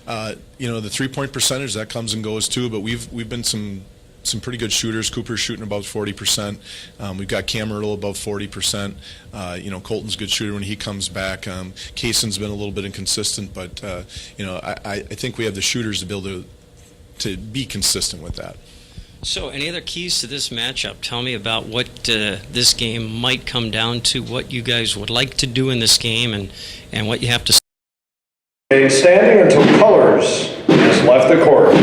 The 3-point percentage, that comes and goes too, but we've been some pretty good shooters. Cooper's shooting about 40%. We've got Cam Ertl above 40%. Colton's a good shooter when he comes back. Kayson's been a little bit inconsistent, but I think we have the shooters to be able to be consistent with that. So, any other keys to this matchup? Tell me about what this game might come down to, what you guys would like to do in this game, and what you have to. Standing until colors has left the court.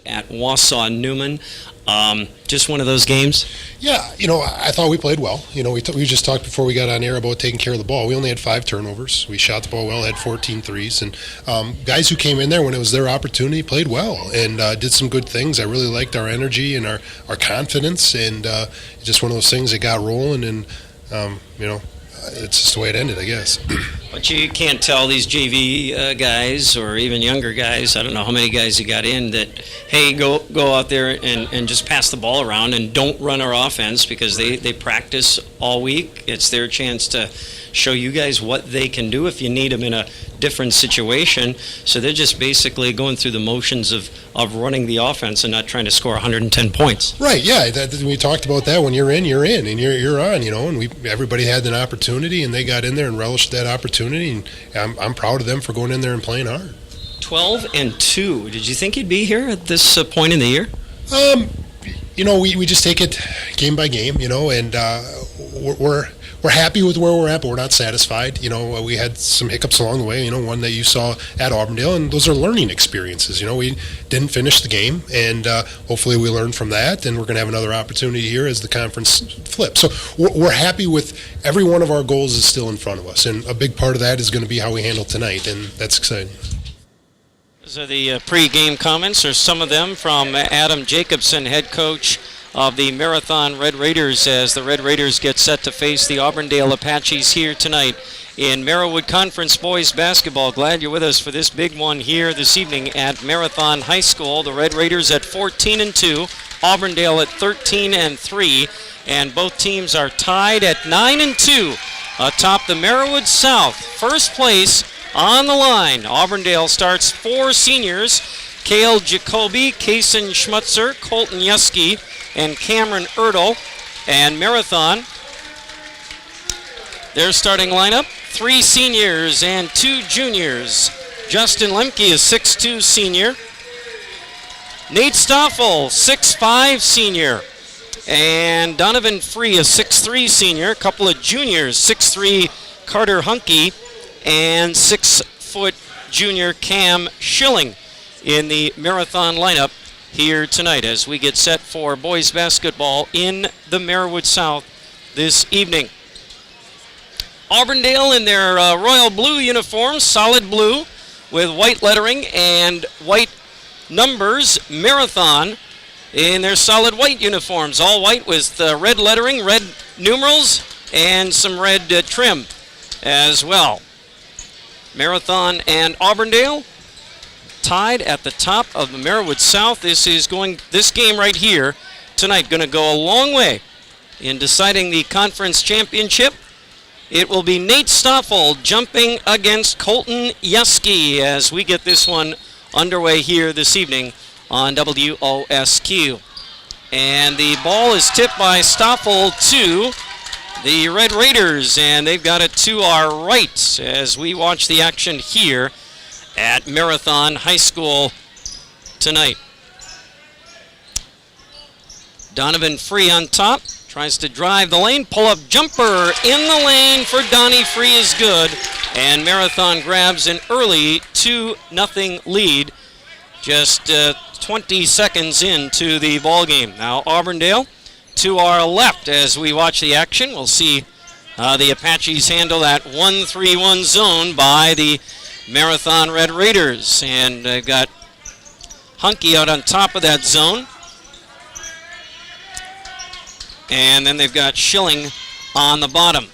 At Wausau Newman. Just one of those games? Yeah, I thought we played well. We just talked before we got on air about taking care of the ball. We only had 5 turnovers. We shot the ball well, had 14 threes. And guys who came in there when it was their opportunity played well and did some good things. I really liked our energy and our confidence. And just one of those things that got rolling. And, it's just the way it ended, I guess. But you can't tell these JV guys or even younger guys, I don't know how many guys you got in, that, hey, go out there and just pass the ball around and don't run our offense, because they practice all week. It's their chance to show you guys what they can do if you need them in a different situation. So they're just basically going through the motions of running the offense and not trying to score 110 points. Right, yeah. We talked about that. When you're in, and you're on, and everybody had an opportunity, and they got in there and relished that opportunity, and I'm proud of them for going in there and playing hard. 12-2. Did you think you'd be here at this point in the year? We just take it game by game, and we're happy with where we're at, but we're not satisfied. We had some hiccups along the way, one that you saw at Auburndale, and those are learning experiences. We didn't finish the game, and hopefully we learned from that, and we're going to have another opportunity here as the conference flips. So we're happy with every one of our goals is still in front of us, and a big part of that is going to be how we handle tonight, and that's exciting. Those are the pre-game comments, or some of them, from Adam Jacobson, head coach of the Marathon Red Raiders, as the Red Raiders get set to face the Auburndale Apaches here tonight in Merriwood Conference Boys Basketball. Glad you're with us for this big one here this evening at Marathon High School. The Red Raiders at 14-2, Auburndale at 13-3, and both teams are tied at 9-2 atop the Merriwood South. First place on the line. Auburndale starts 4 seniors: Cale Jacoby, Kaysen Schmutzer, Colton Yuski, and Cameron Ertl. And Marathon, their starting lineup: 3 seniors and 2 juniors. Justin Lemke is 6'2" senior. Nate Stoffel, 6'5" senior. And Donovan Free, a 6'3" senior. A couple of juniors, 6'3" Carter Hunke and 6-foot junior Cam Schilling in the Marathon lineup here tonight as we get set for boys basketball in the Merriwood South this evening. Auburndale in their royal blue uniforms, solid blue with white lettering and white numbers. Marathon in their solid white uniforms, all white with red lettering, red numerals, and some red trim as well. Marathon and Auburndale tied at the top of the Merriwood South. This game right here tonight going to go a long way in deciding the conference championship. It will be Nate Stoffel jumping against Colton Yeski as we get this one underway here this evening on WOSQ. And the ball is tipped by Stoffel to the Red Raiders, and they've got it to our right as we watch the action here at Marathon High School tonight. Donovan Free on top, tries to drive the lane, pull-up jumper in the lane for Donnie Free is good, and Marathon grabs an early 2-0 lead just 20 seconds into the ball game. Now Auburndale to our left as we watch the action. We'll see the Apaches handle that 1-3-1 zone by the Marathon Red Raiders. And they've got Hunky out on top of that zone. And then they've got Schilling on the bottom.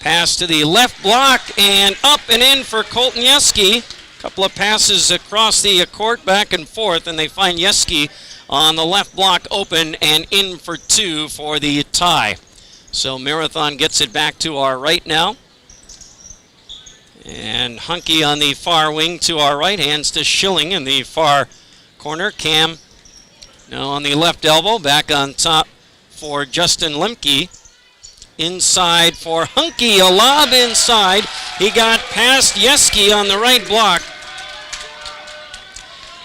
Pass to the left block and up and in for Colton Yeski. Couple of passes across the court back and forth, and they find Yeski on the left block open and in for two for the tie. So Marathon gets it back to our right now. And Hunky on the far wing to our right, hands to Schilling in the far corner. Cam now on the left elbow, back on top for Justin Lemke. Inside for Hunky, a lob inside. He got past Yeski on the right block.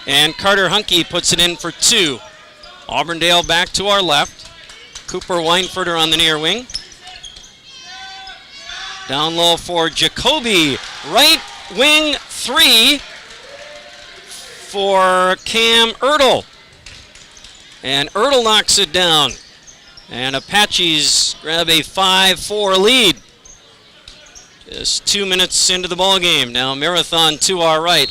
And Carter Hunky puts it in for two. Auburndale back to our left. Cooper Weinfurter on the near wing. Down low for Jacoby. Right wing three for Cam Ertl. And Ertl knocks it down. And Apaches grab a 5-4 lead. Just 2 minutes into the ball game. Now Marathon to our right.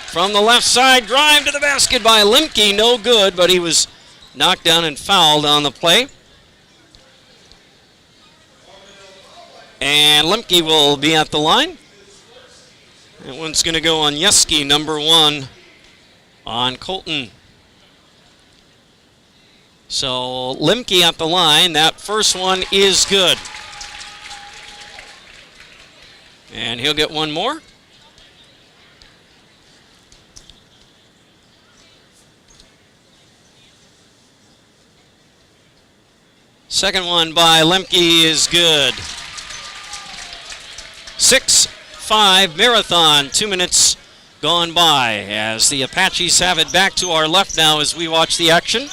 From the left side, drive to the basket by Lemke. No good, but he was knocked down and fouled on the play. And Lemke will be at the line. That one's going to go on Yeski, number 1 on Colton. So Lemke at the line. That first one is good. And he'll get one more. Second one by Lemke is good. 6-5 Marathon. 2 minutes gone by as the Apaches have it back to our left now as we watch the action.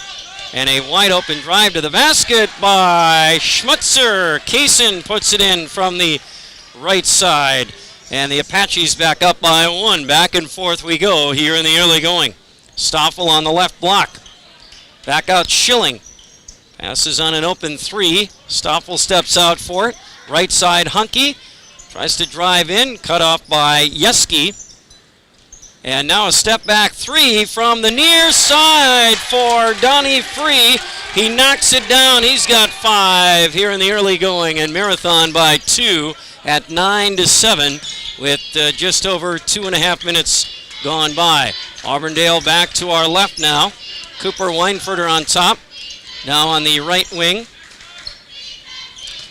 And a wide open drive to the basket by Schmutzer. Kaysen puts it in from the right side. And the Apaches back up by 1. Back and forth we go here in the early going. Stoffel on the left block. Back out Schilling. Passes on an open 3. Stoffel steps out for it. Right side Hunky. Tries to drive in. Cut off by Yeski. And now a step back 3 from the near side for Donnie Free. He knocks it down. He's got 5 here in the early going. And Marathon by 2 at 9-7 with just over 2.5 minutes gone by. Auburndale back to our left now. Cooper Weinfurter on top. Now on the right wing.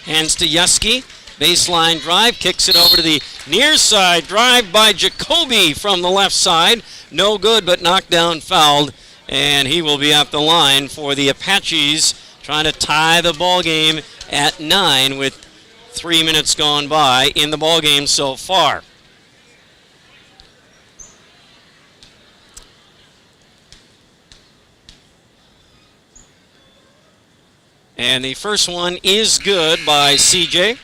Hands to Yeski. Baseline drive. Kicks it over to the near side. Drive by Jacoby from the left side. No good, but knocked down, fouled. And he will be at the line for the Apaches, trying to tie the ball game at 9 with 3 minutes gone by in the ball game so far. And the first one is good by CJ.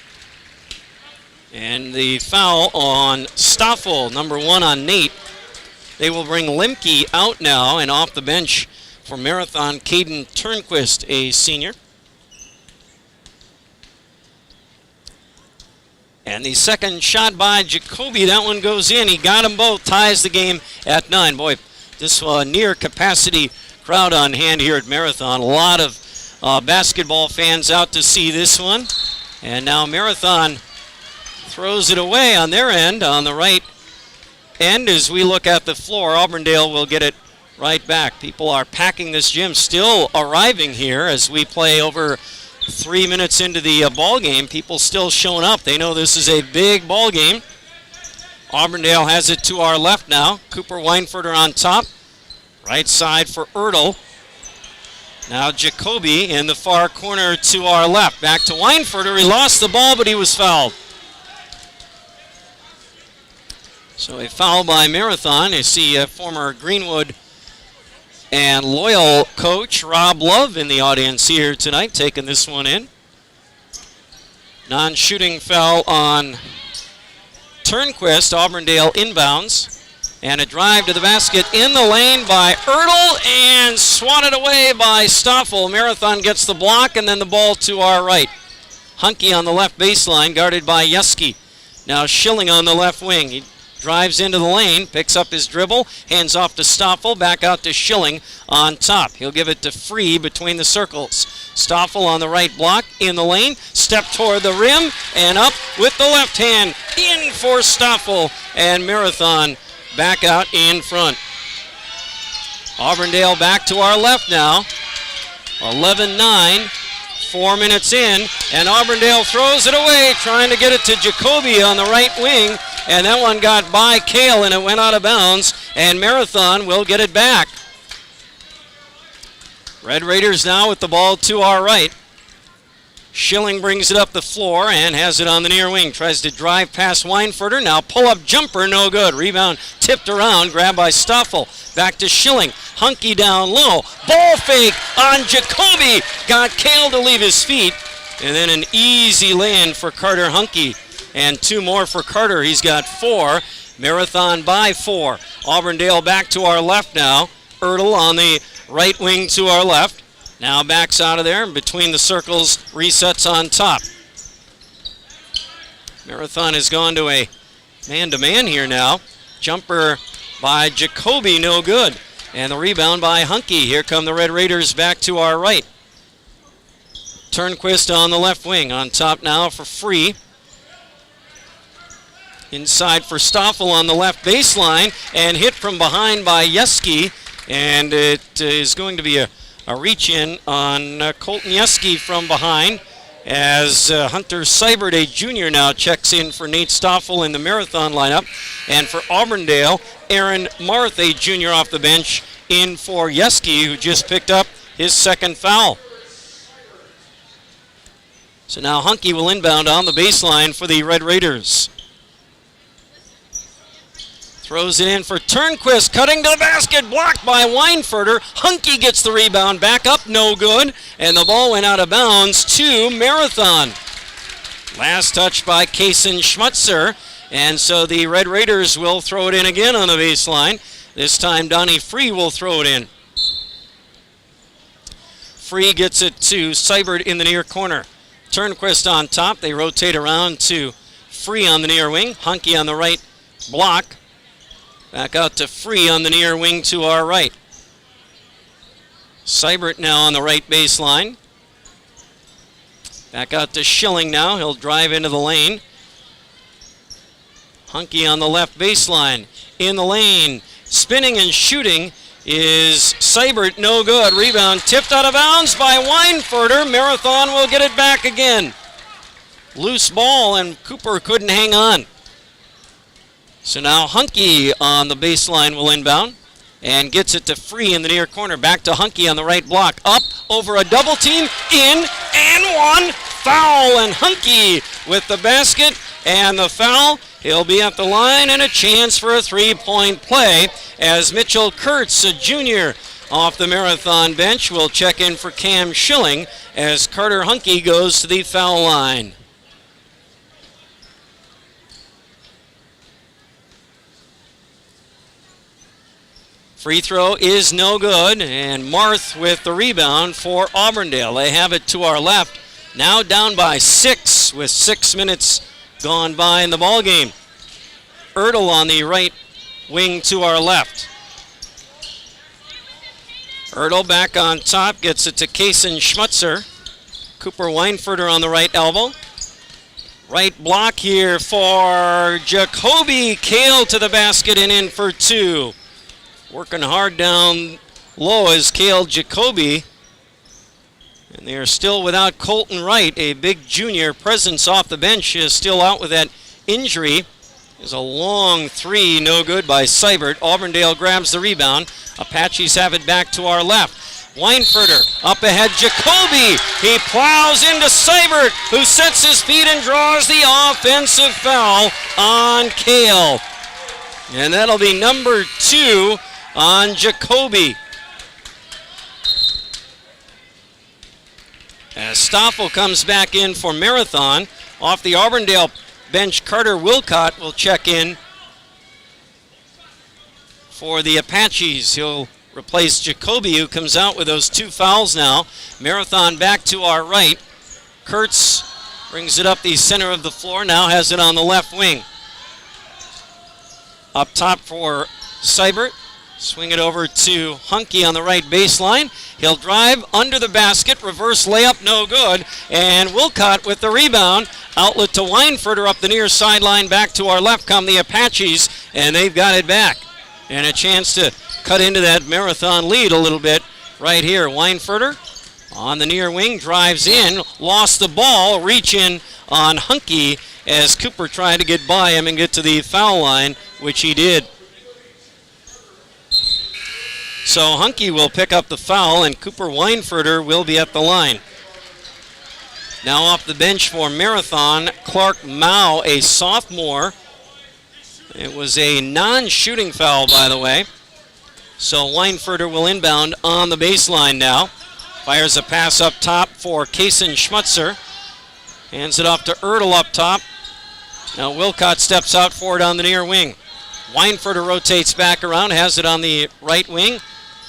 And the foul on Stoffel, number 1 on Nate. They will bring Lemke out now, and off the bench for Marathon, Caden Turnquist, a senior. And the second shot by Jacoby, that one goes in. He got them both, ties the game at 9. Boy, this near capacity crowd on hand here at Marathon. A lot of basketball fans out to see this one. And now Marathon throws it away on their end, on the right end. As we look at the floor, Auburndale will get it right back. People are packing this gym, still arriving here as we play over 3 minutes into the ball game. People still showing up. They know this is a big ball game. Auburndale has it to our left now. Cooper Weinfurter on top. Right side for Ertl. Now Jacoby in the far corner to our left. Back to Weinfurter. He lost the ball, but he was fouled. So a foul by Marathon. You see former Greenwood and Loyal coach Rob Love in the audience here tonight, taking this one in. Non-shooting foul on Turnquist. Auburndale inbounds. And a drive to the basket in the lane by Ertl and swatted away by Stoffel. Marathon gets the block and then the ball to our right. Hunke on the left baseline, guarded by Yeski. Now Schilling on the left wing. He drives into the lane, picks up his dribble, hands off to Stoffel, back out to Schilling on top. He'll give it to Free between the circles. Stoffel on the right block, in the lane, step toward the rim, and up with the left hand, in for Stoffel, and Marathon back out in front. Auburndale back to our left now. 11-9, 4 minutes in, and Auburndale throws it away, trying to get it to Jacoby on the right wing, and that one got by Kale and it went out of bounds, and Marathon will get it back. Red Raiders now with the ball to our right. Schilling brings it up the floor and has it on the near wing. Tries to drive past Weinfurter. Now pull-up jumper, no good. Rebound tipped around, grabbed by Stoffel. Back to Schilling. Hunke down low. Ball fake on Jacoby. Got Kale to leave his feet. And then an easy lay-in for Carter Hunke. And 2 more for Carter. He's got 4. Marathon by 4. Auburndale back to our left now. Ertl on the right wing to our left. Now backs out of there, and between the circles, resets on top. Marathon has gone to a man-to-man here now. Jumper by Jacoby, no good. And the rebound by Hunke. Here come the Red Raiders back to our right. Turnquist on the left wing. On top now for Free. Inside for Stoffel on the left baseline, and hit from behind by Yeski. And it is going to be a reach-in on Colton Yeski from behind as Hunter Seibert, a junior, now checks in for Nate Stoffel in the Marathon lineup. And for Auburndale, Aaron Marth, a junior off the bench, in for Yeski, who just picked up his second foul. So now Hunke will inbound on the baseline for the Red Raiders. Throws it in for Turnquist, cutting to the basket, blocked by Weinfurter. Hunke gets the rebound, back up, no good, and the ball went out of bounds to Marathon. Last touch by Kaysen Schmutzer, and so the Red Raiders will throw it in again on the baseline. This time Donnie Free will throw it in. Free gets it to Seibert in the near corner. Turnquist on top, they rotate around to Free on the near wing. Hunke on the right block. Back out to Free on the near wing to our right. Seibert now on the right baseline. Back out to Schilling now. He'll drive into the lane. Hunke on the left baseline. In the lane. Spinning and shooting is Seibert. No good. Rebound tipped out of bounds by Weinfurter. Marathon will get it back again. Loose ball, and Cooper couldn't hang on. So now Hunke on the baseline will inbound and gets it to Free in the near corner. Back to Hunke on the right block. Up over a double team. In and one. Foul, and Hunke with the basket and the foul. He'll be at the line and a chance for a 3-point play as Mitchell Kurtz, a junior off the Marathon bench, will check in for Cam Schilling as Carter Hunke goes to the foul line. Free throw is no good, and Marth with the rebound for Auburndale. They have it to our left. Now down by 6 with 6 minutes gone by in the ball game. Ertl on the right wing to our left. Ertl back on top, gets it to Kaysen Schmutzer. Cooper Weinfurter on the right elbow. Right block here for Jacoby. Kale to the basket and in for two. Working hard down low is Kale Jacoby. And they are still without Colton Wright, a big junior presence off the bench, is still out with that injury. There's a long three, no good by Seibert. Auburndale grabs the rebound. Apaches have it back to our left. Weinfurter up ahead, Jacoby. He plows into Seibert, who sets his feet and draws the offensive foul on Kale. And that'll be number 2 on Jacoby. As Stoffel comes back in for Marathon, off the Auburndale bench, Carter Wilcott will check in for the Apaches. He'll replace Jacoby, who comes out with those 2 fouls now. Marathon back to our right. Kurtz brings it up the center of the floor, now has it on the left wing. Up top for Seibert. Swing it over to Hunke on the right baseline. He'll drive under the basket. Reverse layup, no good. And Wilcott with the rebound. Outlet to Weinfurter up the near sideline. Back to our left come the Apaches. And they've got it back. And a chance to cut into that Marathon lead a little bit right here. Weinfurter on the near wing. Drives in. Lost the ball. Reach in on Hunke as Cooper tried to get by him and get to the foul line, which he did. So Hunke will pick up the foul, and Cooper Weinfurter will be at the line. Now off the bench for Marathon, Clark Mao, a sophomore. It was a non-shooting foul, by the way. So Weinfurter will inbound on the baseline now. Fires a pass up top for Kaysen Schmutzer. Hands it off to Ertl up top. Now Wilcott steps out for it on the near wing. Weinfurter rotates back around, has it on the right wing.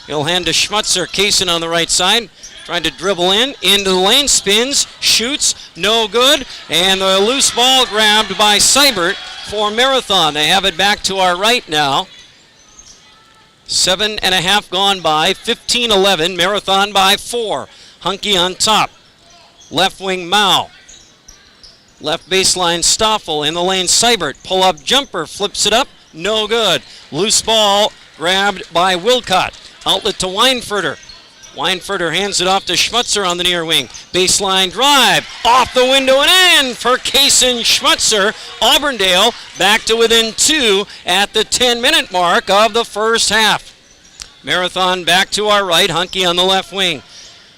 He'll hand to Schmutzer. Kaysen on the right side. Trying to dribble into the lane, spins, shoots, no good. And the loose ball grabbed by Seibert for Marathon. They have it back to our right now. 7.5 gone by, 15-11. Marathon by 4. Hunke on top. Left wing Mao. Left baseline Stoffel in the lane. Seibert. Pull up jumper, flips it up. No good. Loose ball grabbed by Wilcott. Outlet to Weinfurter. Weinfurter hands it off to Schmutzer on the near wing. Baseline drive. Off the window and in for Kaysen Schmutzer. Auburndale back to within 2 at the 10-minute mark of the first half. Marathon back to our right. Hunke on the left wing.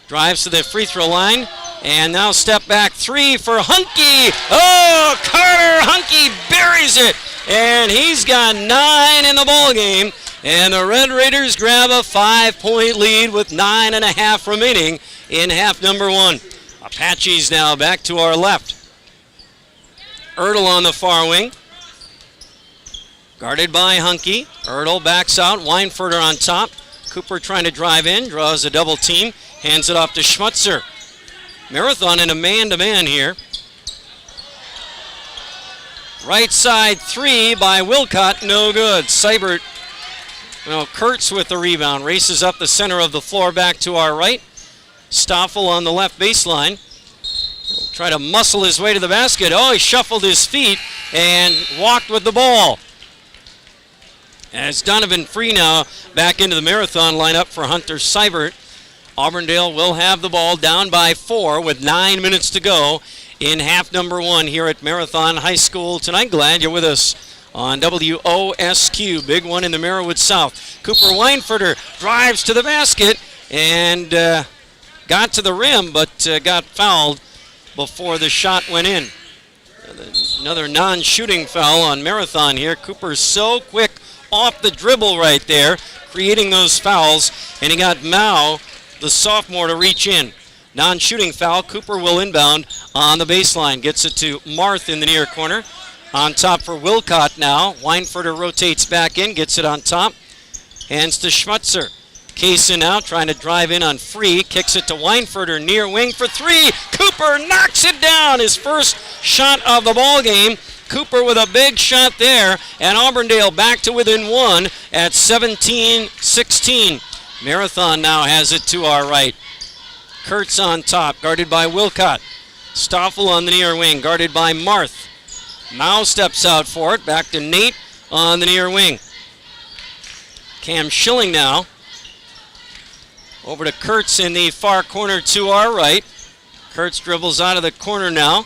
Drives to the free throw line. And now step back 3 for Hunke. Oh, Carter Hunke buries it. And he's got 9 in the ball game. And the Red Raiders grab a 5-point lead with 9.5 remaining in half number 1. Apaches now back to our left. Ertl on the far wing. Guarded by Hunke. Ertl backs out. Weinfurter on top. Cooper trying to drive in. Draws a double team. Hands it off to Schmutzer. Marathon in a man-to-man here. Right side 3 by Wilcott. No good. Seibert. Kurtz with the rebound, races up the center of the floor back to our right. Stoffel on the left baseline. He'll try to muscle his way to the basket. Oh, he shuffled his feet and walked with the ball. As Donovan Free now back into the Marathon lineup for Hunter Seibert. Auburndale will have the ball down by 4 with 9 minutes to go in half number 1 here at Marathon High School tonight. Glad you're with us on WOSQ, big one in the Merriwood South. Cooper Weinfurter drives to the basket and got to the rim, but got fouled before the shot went in. Another non-shooting foul on Marathon here. Cooper's so quick off the dribble right there, creating those fouls, and he got Mao, the sophomore, to reach in. Non-shooting foul. Cooper will inbound on the baseline. Gets it to Marth in the near corner. On top for Wilcott now. Weinfurter rotates back in, gets it on top. Hands to Schmutzer. Kaysen now trying to drive in on Free. Kicks it to Weinfurter near wing for three. Cooper knocks it down. His first shot of the ball game. Cooper with a big shot there. And Auburndale back to within one at 17-16. Marathon now has it to our right. Kurtz on top, guarded by Wilcott. Stoffel on the near wing, guarded by Marth. Mao steps out for it. Back to Nate on the near wing. Cam Schilling now. Over to Kurtz in the far corner to our right. Kurtz dribbles out of the corner now.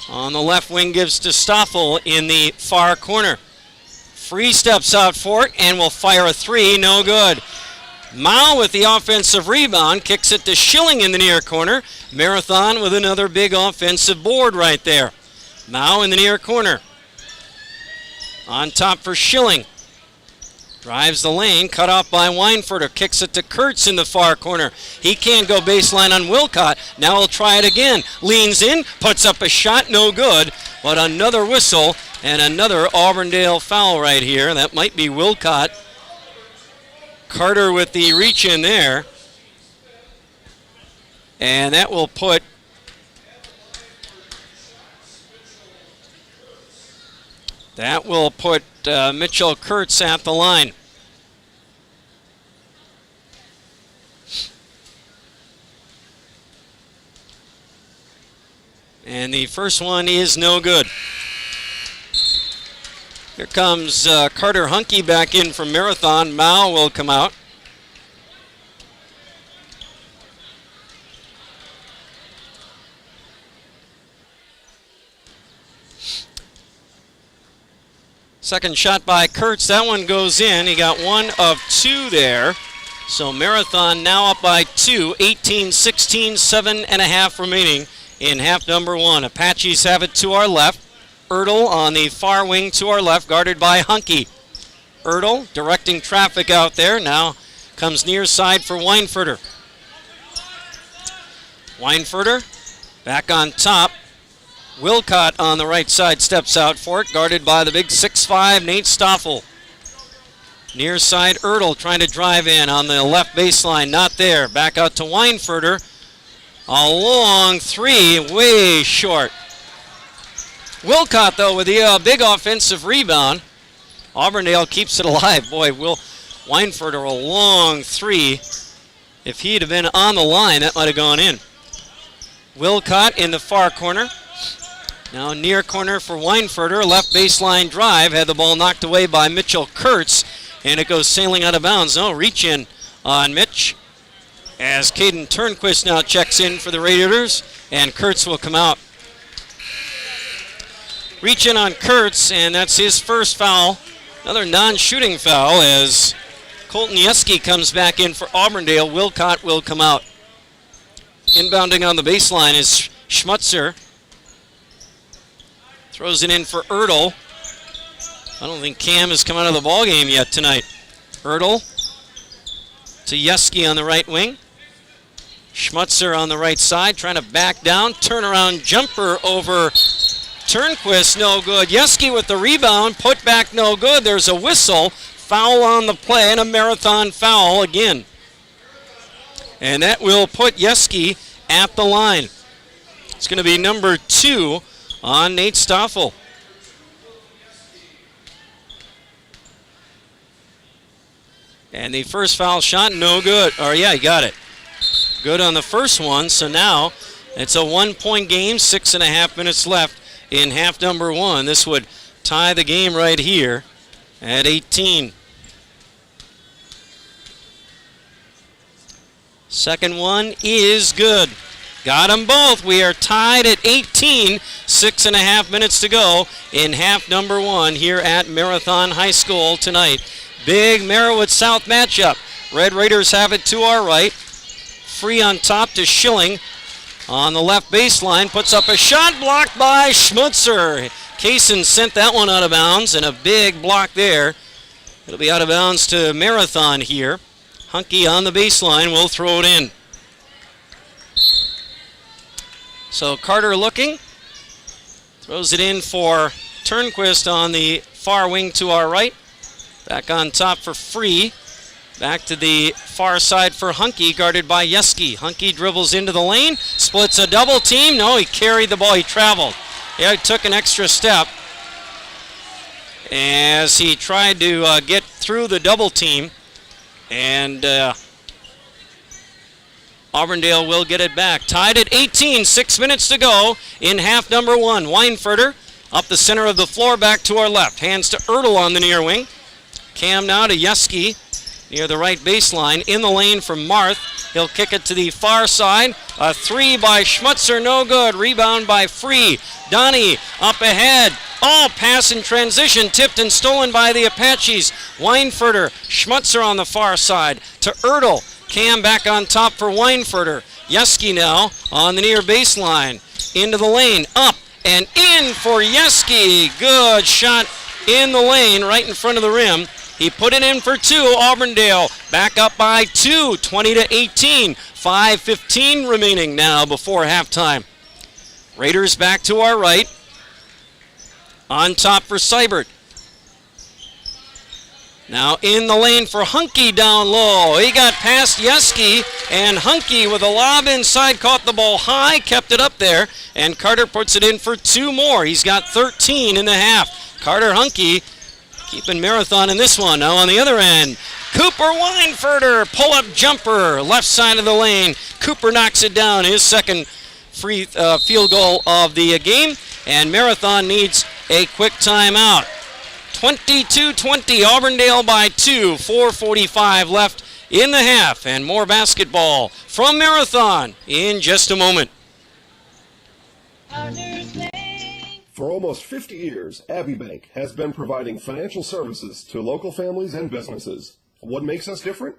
On the left wing gives to Stoffel in the far corner. Free steps out for it and will fire a three. No good. Mao with the offensive rebound. Kicks it to Schilling in the near corner. Marathon with another big offensive board right there. Mao in the near corner. On top for Schilling. Drives the lane, cut off by Weinfurter. Kicks it to Kurtz in the far corner. He can't go baseline on Wilcott. Now he'll try it again. Leans in, puts up a shot, no good. But another whistle and another Auburndale foul right here. That might be Wilcott. Carter with the reach in there. And that will put Mitchell Kurtz at the line. And the first one is no good. Here comes Carter Hunke back in from Marathon. Mao will come out. Second shot by Kurtz. That one goes in. He got one of two there. So Marathon now up by two. 18-16, 7.5 remaining in half number one. Apaches have it to our left. Ertl on the far wing to our left, guarded by Hunke. Ertl directing traffic out there. Now comes near side for Weinfurter. Weinfurter back on top. Wilcott on the right side steps out for it, guarded by the big 6'5", Nate Stoffel. Near side, Ertl trying to drive in on the left baseline, not there. Back out to Weinfurter. A long three, way short. Wilcott, though, with the big offensive rebound. Auburndale keeps it alive. Boy, Weinfurter, a long three. If he'd have been on the line, that might have gone in. Wilcott in the far corner. Now near corner for Weinfurter, left baseline drive, had the ball knocked away by Mitchell Kurtz, and it goes sailing out of bounds. No, reach in on Mitch, as Caden Turnquist now checks in for the Raiders, and Kurtz will come out. Reach in on Kurtz, and that's his first foul. Another non-shooting foul as Colton Yeske comes back in for Auburndale. Wilcott will come out. Inbounding on the baseline is Schmutzer. Throws it in for Ertl. I don't think Cam has come out of the ballgame yet tonight. Ertl to Yeske on the right wing. Schmutzer on the right side, trying to back down. Turnaround jumper over Turnquist, no good. Yeske with the rebound, put back, no good. There's a whistle. Foul on the play, and a Marathon foul again. And that will put Yeske at the line. It's going to be number 2 on Nate Stoffel. And the first foul shot, no good. Or yeah, he got it. Good on the first one. So now it's a 1-point game, 6.5 minutes left in half number one. This would tie the game right here at 18. Second one is good. Got them both. We are tied at 18. 6.5 minutes to go in half number one here at Marathon High School tonight. Big Merriwood South matchup. Red Raiders have it to our right. Free on top to Schilling. On the left baseline, puts up a shot, blocked by Schmutzer. Kaysen sent that one out of bounds, and a big block there. It'll be out of bounds to Marathon here. Hunke on the baseline will throw it in. So Carter looking. Throws it in for Turnquist on the far wing to our right. Back on top for Free. Back to the far side for Hunky, guarded by Yeski. Hunky dribbles into the lane, splits a double team. No, he carried the ball, he traveled. Yeah, he took an extra step as he tried to get through the double team. And Auburndale will get it back. Tied at 18, 6 minutes to go in half number one. Weinfurter up the center of the floor, back to our left. Hands to Ertl on the near wing. Cam now to Yeski near the right baseline. In the lane from Marth. He'll kick it to the far side. A three by Schmutzer, no good. Rebound by Free. Donnie up ahead. Oh, pass in transition, tipped and stolen by the Apaches. Weinfurter, Schmutzer on the far side to Ertl. Cam back on top for Weinfurter. Yeski now on the near baseline. Into the lane, up and in for Yeski. Good shot in the lane, right in front of the rim. He put it in for two. Auburndale back up by two, 20-18. 5:15 remaining now before halftime. Raiders back to our right. On top for Seibert. Now in the lane for Hunky down low. He got past Yeski, and Hunky with a lob inside caught the ball high, kept it up there, and Carter puts it in for two more. He's got 13 in the half. Carter Hunky keeping Marathon in this one. Now on the other end, Cooper Weinfurter, pull-up jumper, left side of the lane. Cooper knocks it down, his second free field goal of the game, and Marathon needs a quick timeout. 22-20, Auburndale by two, 4:45 left in the half, and more basketball from Marathon in just a moment. For almost 50 years, Abbey Bank has been providing financial services to local families and businesses. What makes us different?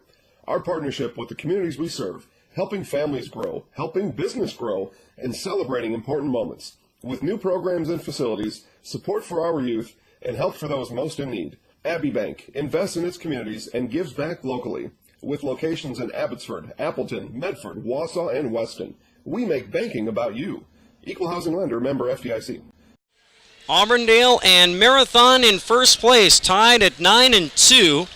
Our partnership with the communities we serve, helping families grow, helping business grow, and celebrating important moments. With new programs and facilities, support for our youth, and help for those most in need. Abbey Bank invests in its communities and gives back locally. With locations in Abbotsford, Appleton, Medford, Wausau, and Weston, we make banking about you. Equal housing lender, member FDIC. Auburndale and Marathon in first place, tied at 9-2.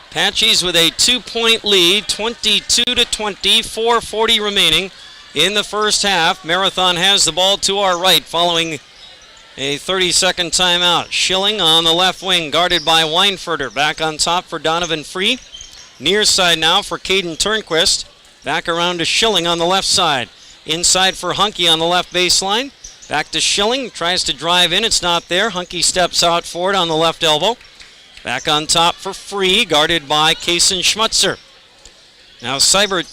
Apaches with a 2-point lead, 22-20, 4:40 remaining in the first half. Marathon has the ball to our right following a 30-second timeout. Schilling on the left wing, guarded by Weinfurter. Back on top for Donovan Free. Near side now for Caden Turnquist. Back around to Schilling on the left side. Inside for Hunky on the left baseline. Back to Schilling, tries to drive in, it's not there. Hunky steps out for it on the left elbow. Back on top for Free, guarded by Kason Schmutzer. Now Seibert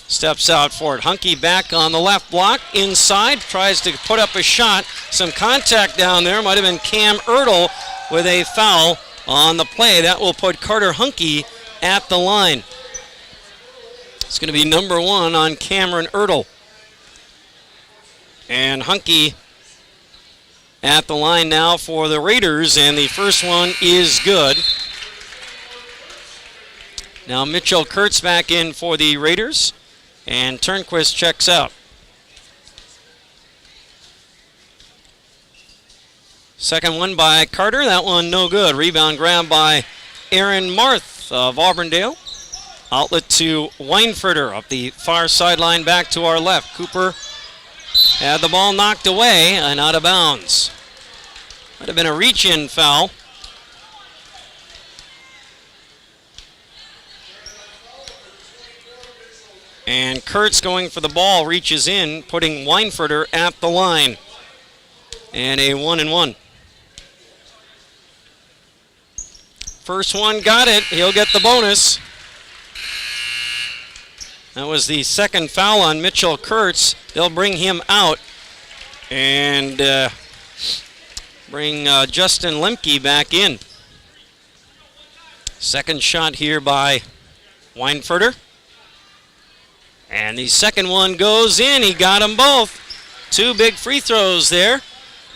steps out for it. Hunky back on the left block, inside, tries to put up a shot. Some contact down there, might have been Cam Ertl with a foul on the play. That will put Carter Hunky at the line. It's going to be number one on Cameron Ertl. And Hunky at the line now for the Raiders, and the first one is good. Now Mitchell Kurtz back in for the Raiders, and Turnquist checks out. Second one by Carter, that one no good. Rebound grab by Aaron Marth of Auburndale. Outlet to Weinfurter up the far sideline back to our left. Cooper had the ball knocked away and out of bounds. Might have been a reach-in foul. And Kurtz going for the ball, reaches in, putting Weinfurter at the line. And a 1-and-1. First one got it. He'll get the bonus. That was the second foul on Mitchell Kurtz. They'll bring him out and bring Justin Lemke back in. Second shot here by Weinfurter. And the second one goes in. He got them both. Two big free throws there.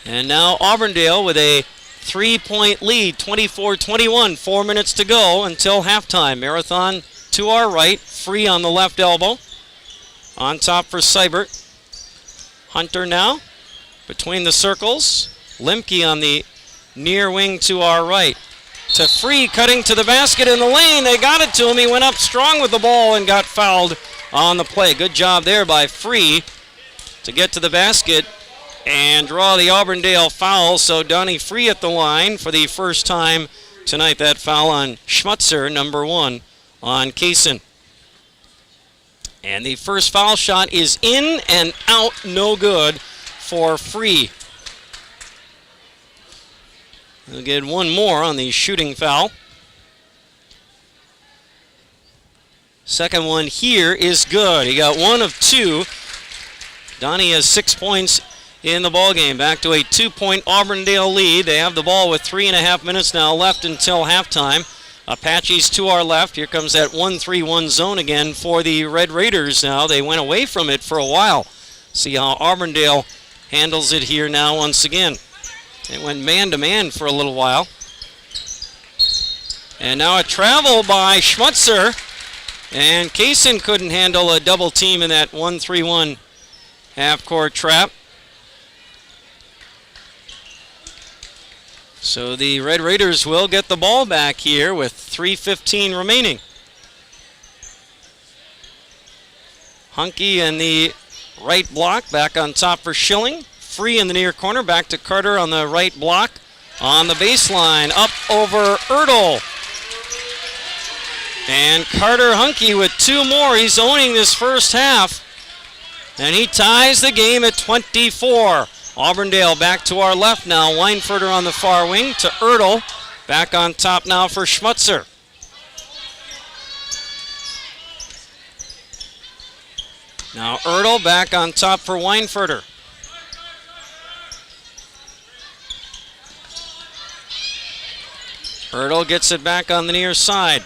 And now Auburndale with a 3-point lead, 24-21. 4 minutes to go until halftime. Marathon to our right. Free on the left elbow. On top for Seibert. Hunter now between the circles. Lemke on the near wing to our right. to Free, cutting to the basket in the lane. They got it to him. He went up strong with the ball and got fouled on the play. Good job there by Free to get to the basket and draw the Auburndale foul. So Donnie Free at the line for the first time tonight. That foul on Schmutzer, number 1 on Kaysen. And the first foul shot is in and out, no good for Free. He'll get one more on the shooting foul. Second one here is good. He got 1 of 2. Donnie has 6 points in the ballgame. Back to a 2-point Auburndale lead. They have the ball with 3.5 minutes now left until halftime. Apaches to our left. Here comes that 1-3-1 zone again for the Red Raiders now. They went away from it for a while. See how Auburndale handles it here now once again. It went man-to-man for a little while. And now a travel by Schmutzer. And Kaysen couldn't handle a double team in that 1-3-1 half-court trap. So the Red Raiders will get the ball back here with 3:15 remaining. Hunky in the right block, back on top for Schilling. Free in the near corner, back to Carter on the right block. On the baseline, up over Ertl. And Carter Hunky with 2 more. He's owning this first half. And he ties the game at 24. Auburndale back to our left now. Weinfurter on the far wing to Ertl. Back on top now for Schmutzer. Now Ertl back on top for Weinfurter. Ertl gets it back on the near side.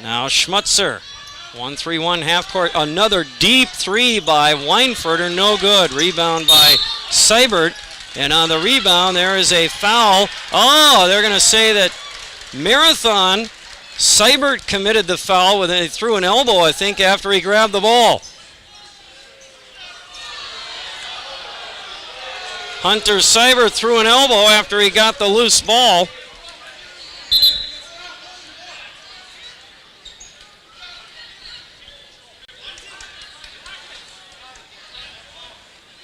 Now Schmutzer. 1-3-1 half court. Another deep 3 by Weinfurter. No good. Rebound by Seibert. And on the rebound, there is a foul. Oh, they're going to say that Marathon. Seibert committed the foul when he threw an elbow, I think, after he grabbed the ball. Hunter Seibert threw an elbow after he got the loose ball.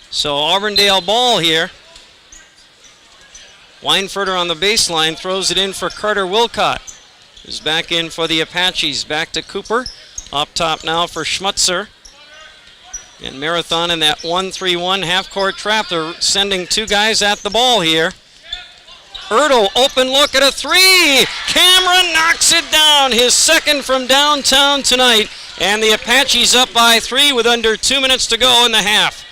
So Auburndale ball here. Weinfurter on the baseline throws it in for Carter Wilcott, who's back in for the Apaches. Back to Cooper. Up top now for Schmutzer. And Marathon in that 1-3-1 half-court trap. They're sending 2 guys at the ball here. Ertl, open look at a 3. Cameron knocks it down. His second from downtown tonight. And the Apaches up by 3 with under 2 minutes to go in the half.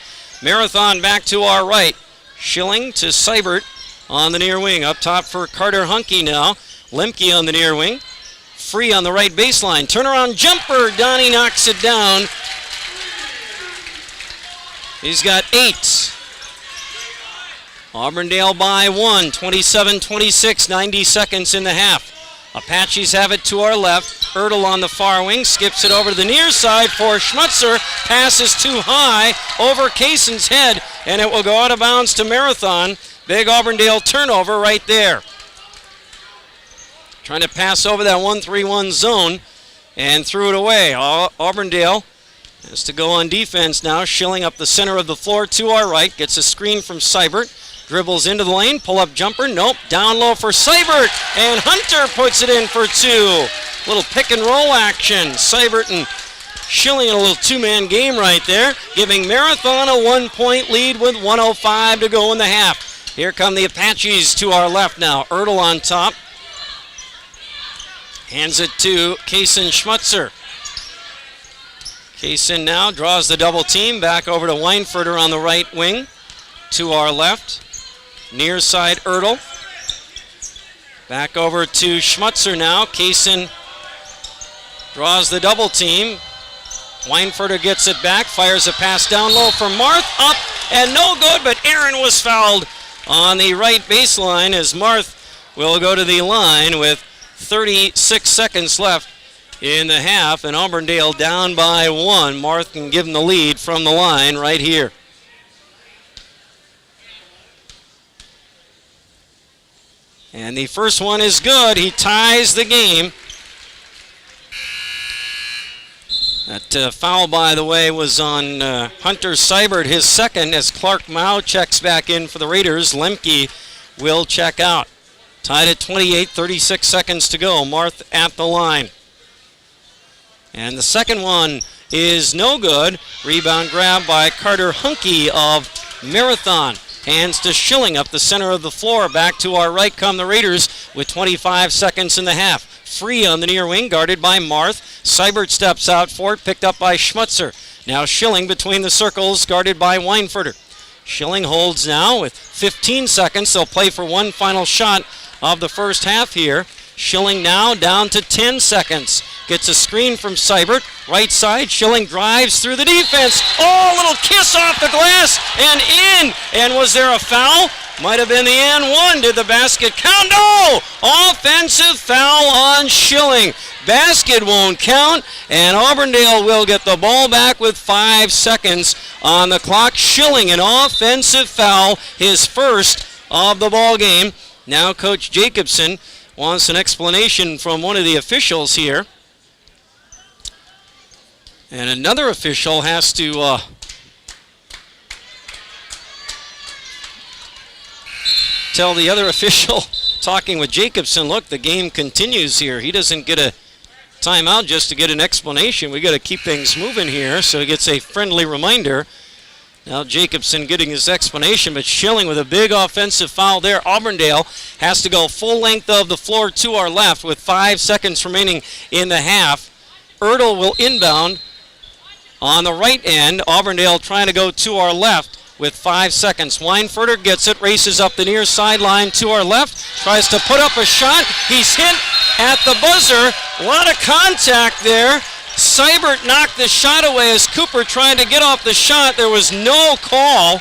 Marathon back to our right. Schilling to Seibert on the near wing. Up top for Carter Hunky now. Lemke on the near wing. Free on the right baseline. Turnaround jumper. Donnie knocks it down. He's got 8. Auburndale by 1. 27-26. 90 seconds in the half. Apaches have it to our left. Ertl on the far wing. Skips it over to the near side for Schmutzer. Passes too high over Kaysen's head. And it will go out of bounds to Marathon. Big Auburndale turnover right there. Trying to pass over that 1-3-1 zone and threw it away. Auburndale has to go on defense now. Schilling up the center of the floor to our right. Gets a screen from Seibert. Dribbles into the lane. Pull-up jumper. Nope. Down low for Seibert. And Hunter puts it in for 2. Little pick-and-roll action. Seibert and Schilling in a little 2-man game right there. Giving Marathon a 1-point lead with 1:05 to go in the half. Here come the Apaches to our left now. Ertl on top. Hands it to Kaysen Schmutzer. Kaysen now draws the double team. Back over to Weinfurter on the right wing. To our left. Near side Ertl. Back over to Schmutzer now. Kaysen draws the double team. Weinfurter gets it back. Fires a pass down low for Marth. Up and no good, but Aaron was fouled on the right baseline as Marth will go to the line with 36 seconds left in the half, and Auburndale down by 1. Marth can give them the lead from the line right here. And the first one is good. He ties the game. That foul, by the way, was on Hunter Seibert, his second, as Clark Mao checks back in for the Raiders. Lemke will check out. Tied at 28, 36 seconds to go. Marth at the line. And the second one is no good. Rebound grab by Carter Hunke of Marathon. Hands to Schilling up the center of the floor. Back to our right come the Raiders with 25 seconds in the half. Free on the near wing, guarded by Marth. Seibert steps out for it, picked up by Schmutzer. Now Schilling between the circles, guarded by Weinfurter. Schilling holds now with 15 seconds. They'll play for one final shot of the first half here. Schilling now down to 10 seconds. Gets a screen from Seibert. Right side, Schilling drives through the defense. Oh, a little kiss off the glass and in. And was there a foul? Might have been the and one. Did the basket count? No! Offensive foul on Schilling. Basket won't count, and Auburndale will get the ball back with 5 seconds on the clock. Schilling, an offensive foul, his first of the ball game. Now Coach Jacobson wants an explanation from one of the officials here. And another official has to tell the other official talking with Jacobson, look, the game continues here. He doesn't get a timeout just to get an explanation. We got to keep things moving here, so he gets a friendly reminder. Now Jacobson getting his explanation, but Schilling with a big offensive foul there. Auburndale has to go full length of the floor to our left with 5 seconds remaining in the half. Ertl will inbound on the right end. Auburndale trying to go to our left with 5 seconds. Weinfurter gets it, races up the near sideline to our left, tries to put up a shot. He's hit at the buzzer. A lot of contact there. Seibert knocked the shot away as Cooper tried to get off the shot. There was no call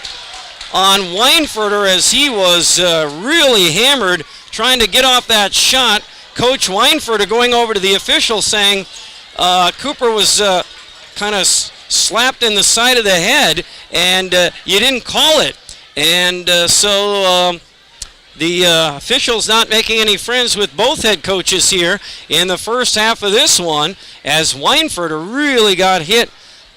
on Weinfurter as he was really hammered trying to get off that shot. Coach Weinfurter going over to the official saying Cooper was kind of slapped in the side of the head and you didn't call it. And so the officials not making any friends with both head coaches here in the first half of this one, as Weinfurter really got hit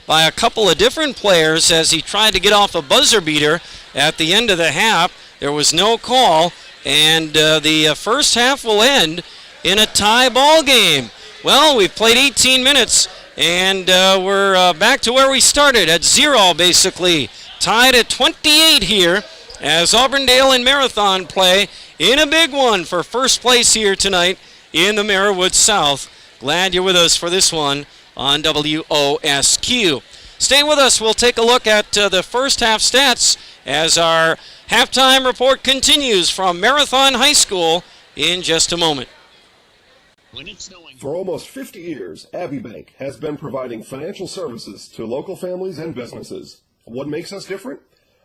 by a couple of different players as he tried to get off a buzzer beater at the end of the half. There was no call, and the first half will end in a tie ball game. Well, we've played 18 minutes, and we're back to where we started at 0, basically. Tied at 28 here as Auburndale and Marathon play in a big one for first place here tonight in the Marawood South. Glad you're with us for this one on WOSQ. Stay with us. We'll take a look at the first half stats as our halftime report continues from Marathon High School in just a moment. For almost 50 years, Abbey Bank has been providing financial services to local families and businesses. What makes us different?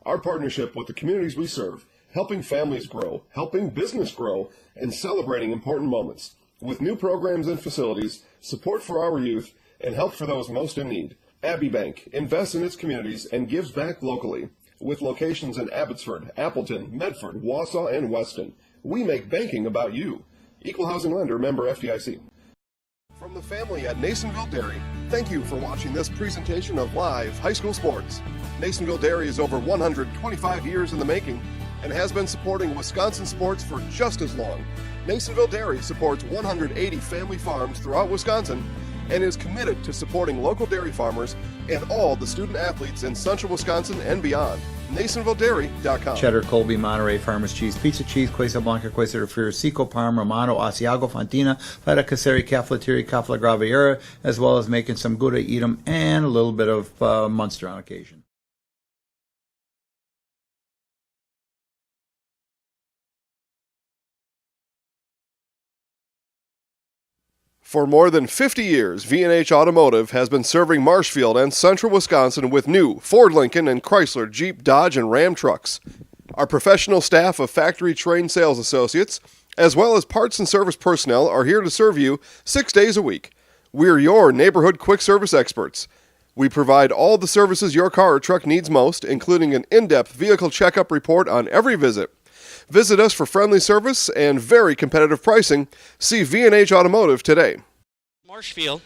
Our partnership with the communities we serve, helping families grow, helping business grow, and celebrating important moments. With new programs and facilities, support for our youth, and help for those most in need. Abbey Bank invests in its communities and gives back locally. With locations in Abbotsford, Appleton, Medford, Wausau, and Weston, we make banking about you. Equal housing lender, member FDIC. From the family at Nasonville Dairy, thank you for watching this presentation of live high school sports. Nasonville Dairy is over 125 years in the making and has been supporting Wisconsin sports for just as long. Nasonville Dairy supports 180 family farms throughout Wisconsin and is committed to supporting local dairy farmers and all the student athletes in central Wisconsin and beyond. NasonvilleDairy.com. Cheddar, Colby, Monterey, Farmers Cheese, Pizza Cheese, Quesa Blanca, Quesa de Friar, Seco, Parma, Romano, Asiago, Fontina, Feta Caseri, Caflateri, Cafla Graviera, as well as making some Gouda, Edam, and a little bit of Munster on occasion. For more than 50 years, V&H Automotive has been serving Marshfield and central Wisconsin with new Ford, Lincoln, and Chrysler, Jeep, Dodge, and Ram trucks. Our professional staff of factory-trained sales associates, as well as parts and service personnel, are here to serve you 6 days a week. We're your neighborhood quick service experts. We provide all the services your car or truck needs most, including an in-depth vehicle checkup report on every visit. Visit us for friendly service and very competitive pricing. See V&H Automotive today. Marshfield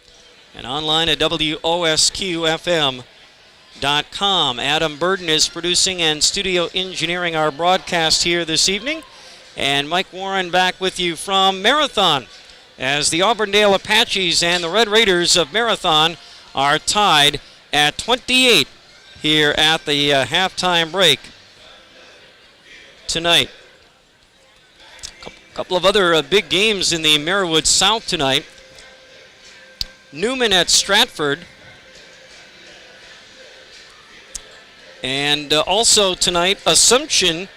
and online at WOSQFM.com. Adam Burden is producing and studio engineering our broadcast here this evening. And Mike Warren back with you from Marathon as the Auburndale Apaches and the Red Raiders of Marathon are tied at 28 here at the halftime break tonight. A couple of other big games in the Marywood South tonight. Newman at Stratford. And also tonight, Assumption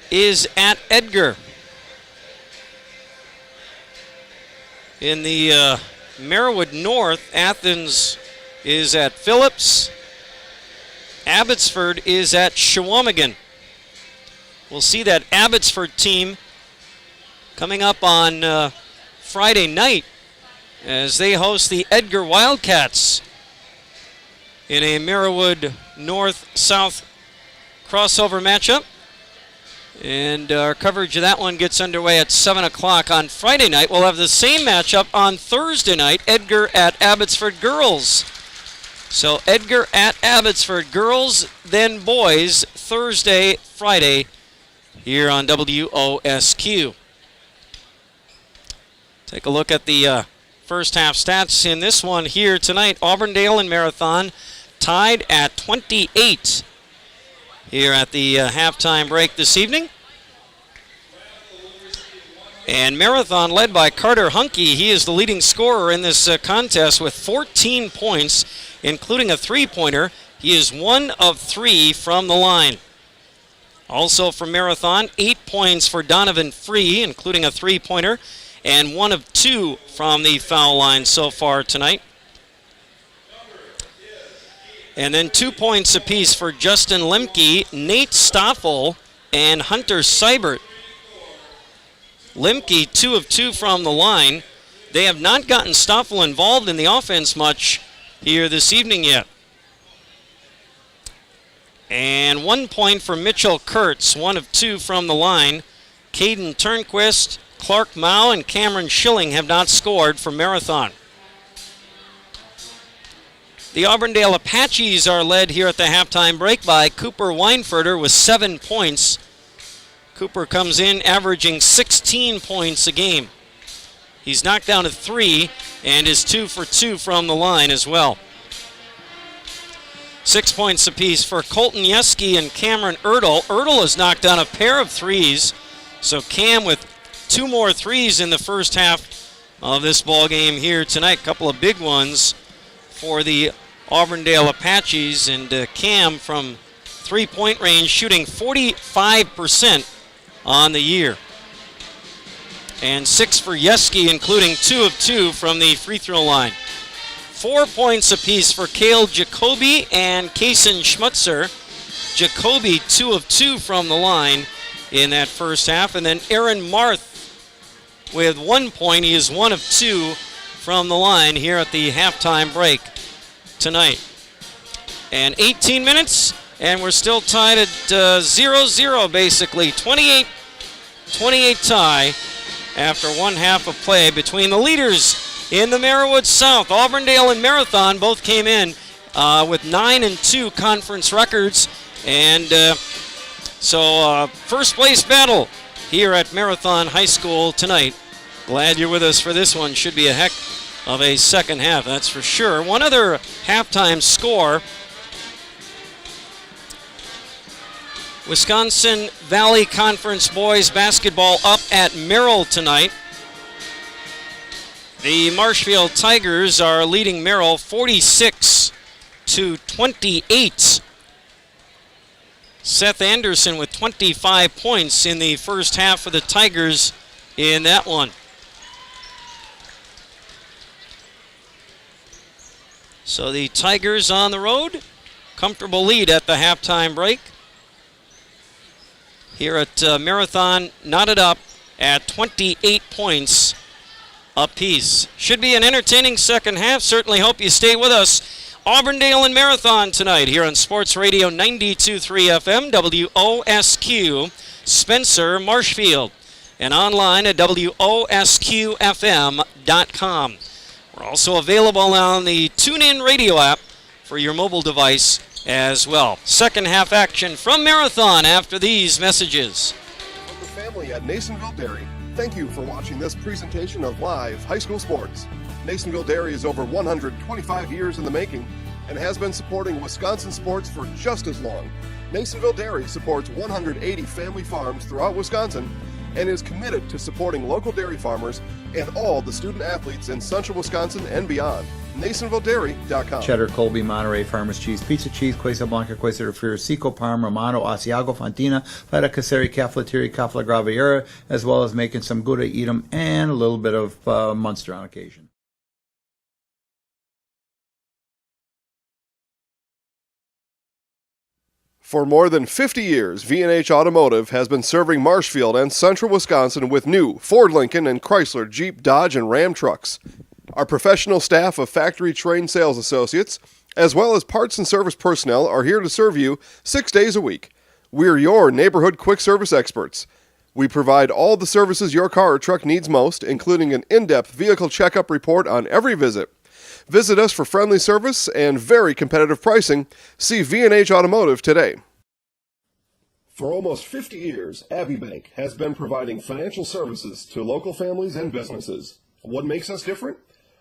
is at Edgar. In the Marywood North, Athens is at Phillips. Abbotsford is at Shawamigan. We'll see that Abbotsford team coming up on Friday night as they host the Edgar Wildcats in a Marywood North-South crossover matchup. And our coverage of that one gets underway at 7 o'clock on Friday night. We'll have the same matchup on Thursday night, Edgar at Abbotsford Girls. So Edgar at Abbotsford Girls, then boys, Thursday, Friday, here on WOSQ. Take a look at the first half stats in this one here tonight. Auburndale and Marathon tied at 28 here at the halftime break this evening. And Marathon led by Carter Hunke. He is the leading scorer in this contest with 14 points, including a three-pointer. He is 1 of 3 from the line. Also for Marathon, 8 points for Donovan Free, including a three-pointer, and 1 of 2 from the foul line so far tonight. And then 2 points apiece for Justin Lemke, Nate Stoffel, and Hunter Seibert. Lemke, 2 of 2 from the line. They have not gotten Stoffel involved in the offense much here this evening yet. And 1 point for Mitchell Kurtz, 1 of 2 from the line. Caden Turnquist, Clark Mao, and Cameron Schilling have not scored for Marathon. The Auburndale Apaches are led here at the halftime break by Cooper Weinfurter with 7 points. Cooper comes in averaging 16 points a game. He's knocked down a 3 and is 2 for 2 from the line as well. 6 points apiece for Colton Yeski and Cameron Ertl. Ertl has knocked down a pair of threes, so Cam with 2 more threes in the first half of this ball game here tonight. A couple of big ones for the Auburndale Apaches, and Cam from three-point range shooting 45% on the year. And 6 for Yeski, including 2 of 2 from the free throw line. 4 points apiece for Cale Jacoby and Kaysen Schmutzer. Jacoby 2 of 2 from the line in that first half. And then Aaron Marth with 1 point. He is 1 of 2 from the line here at the halftime break tonight. And 18 minutes, and we're still tied at 0-0 basically. 28 tie after 1 half of play between the leaders in the Marywood South. Auburndale and Marathon both came in with 9-2 conference records. And so first place battle here at Marathon High School tonight. Glad you're with us for this one. Should be a heck of a second half, that's for sure. One other halftime score. Wisconsin Valley Conference boys basketball up at Merrill tonight. The Marshfield Tigers are leading Merrill 46-28. Seth Anderson with 25 points in the first half for the Tigers in that one. So the Tigers on the road, comfortable lead at the halftime break. Here at Marathon, knotted up at 28 points apiece. Should be an entertaining second half. Certainly hope you stay with us. Auburndale and Marathon tonight here on Sports Radio 92.3 FM, WOSQ. Spencer Marshfield, and online at WOSQFM.com. We're also available on the TuneIn Radio app for your mobile device as well. Second half action from Marathon after these messages. From the family at Nasonville Dairy, thank you for watching this presentation of live high school sports. Nasonville Dairy is over 125 years in the making and has been supporting Wisconsin sports for just as long. Nasonville Dairy supports 180 family farms throughout Wisconsin and is committed to supporting local dairy farmers and all the student athletes in central Wisconsin and beyond. NasonvilleDairy.com. Cheddar, Colby, Monterey, Farmers Cheese, Pizza Cheese, Quesa Blanca, Quesa de Friar, Seco, Parma, Romano, Asiago, Fontina, Feta Caseri, Cafeteria, Cafla Graviera, as well as making some Gouda, Edam, and a little bit of Munster on occasion. For more than 50 years, V&H Automotive has been serving Marshfield and central Wisconsin with new Ford, Lincoln, and Chrysler, Jeep, Dodge, and Ram trucks. Our professional staff of factory-trained sales associates, as well as parts and service personnel, are here to serve you 6 days a week. We're your neighborhood quick service experts. We provide all the services your car or truck needs most, including an in-depth vehicle checkup report on every visit. Visit us for friendly service and very competitive pricing. See V&H Automotive today. For almost 50 years, Abbey Bank has been providing financial services to local families and businesses. What makes us different?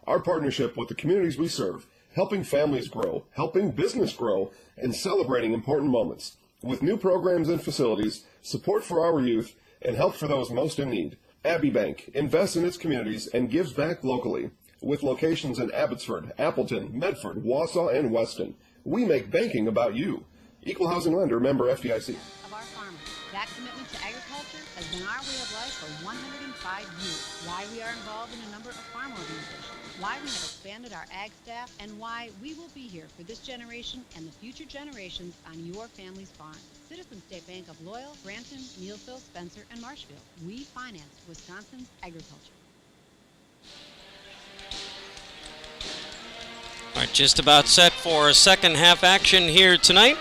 Our partnership with the communities we serve, helping families grow, helping business grow, and celebrating important moments. With new programs and facilities, support for our youth, and help for those most in need. Abbey Bank invests in its communities and gives back locally. With locations in Abbotsford, Appleton, Medford, Wausau, and Weston, we make banking about you. Equal housing lender, member FDIC. Of our farmers. That commitment to agriculture has been our way of life for 105 years. Why we are involved in a number of farm organizations, why we have expanded our ag staff, and why we will be here for this generation and the future generations on your family's farm. Citizen State Bank of Loyal, Granton, Neilsville, Spencer, and Marshfield. We finance Wisconsin's agriculture. All right, just about set for second half action here tonight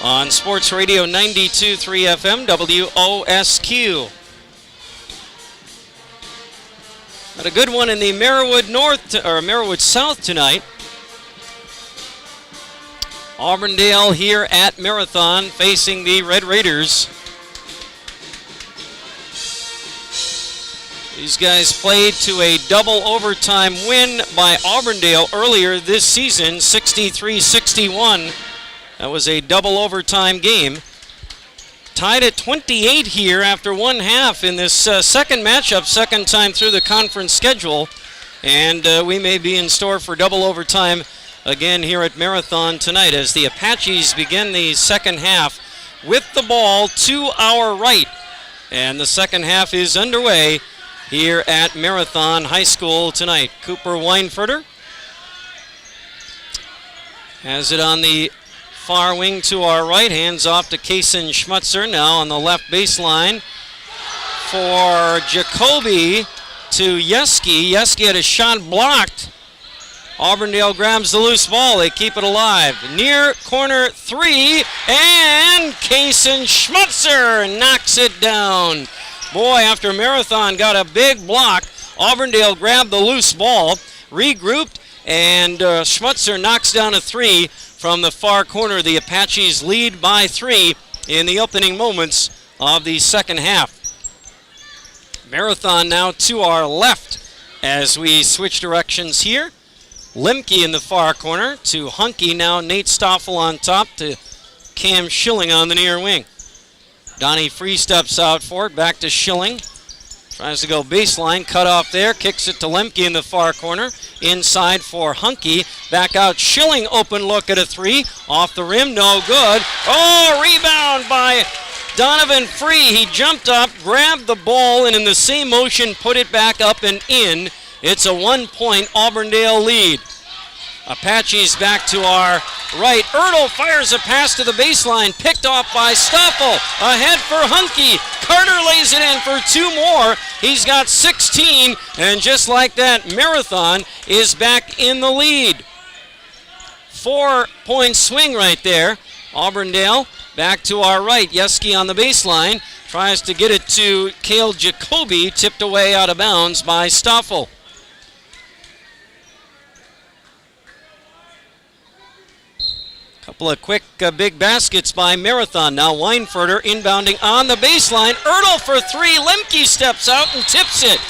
on Sports Radio 92.3 FM WOSQ. Got a good one in the Merriwood South tonight. Auburndale here at Marathon facing the Red Raiders. These guys played to a double overtime win by Auburndale earlier this season, 63-61. That was a double overtime game. Tied at 28 here after one half in this second matchup, second time through the conference schedule. And we may be in store for double overtime again here at Marathon tonight as the Apaches begin the second half with the ball to our right. And the second half is underway here at Marathon High School tonight. Cooper Weinfurter has it on the far wing to our right, hands off to Kason Schmutzer, now on the left baseline for Jacoby to Yeski. Yeski had a shot blocked. Auburndale grabs the loose ball. They keep it alive. Near corner three, and Kason Schmutzer knocks it down. Boy, after Marathon got a big block, Auburndale grabbed the loose ball, regrouped, and Schmutzer knocks down a three from the far corner. The Apaches lead by 3 in the opening moments of the second half. Marathon now to our left as we switch directions here. Lemke in the far corner to Hunky. Now Nate Stoffel on top to Cam Schilling on the near wing. Donnie Free steps out for it. Back to Schilling. Tries to go baseline. Cut off there. Kicks it to Lemke in the far corner. Inside for Hunky. Back out Schilling. Open look at a three. Off the rim. No good. Oh, rebound by Donovan Free. He jumped up, grabbed the ball, and in the same motion put it back up and in. It's a 1-point Auburndale lead. Apaches back to our right. Ertl fires a pass to the baseline, picked off by Stoffel. Ahead for Hunky. Carter lays it in for 2 more. He's got 16, and just like that, Marathon is back in the lead. 4-point swing right there. Auburndale back to our right. Yeski on the baseline. Tries to get it to Cale Jacoby, tipped away out of bounds by Stoffel. Couple of quick big baskets by Marathon. Now Weinfurter inbounding on the baseline. Ertl for three. Lemke steps out and tips it.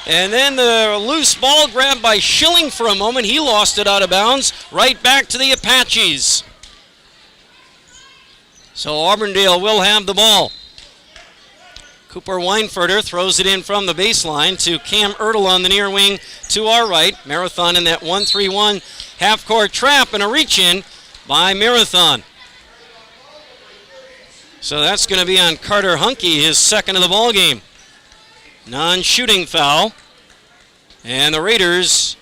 And then the loose ball grabbed by Schilling for a moment. He lost it out of bounds. Right back to the Apaches. So Auburndale will have the ball. Cooper Weinfurter throws it in from the baseline to Cam Ertl on the near wing to our right. Marathon in that 1-3-1 half-court trap and a reach-in by Marathon. So that's going to be on Carter Hunke, his second of the ball game. Non-shooting foul. And the Raiders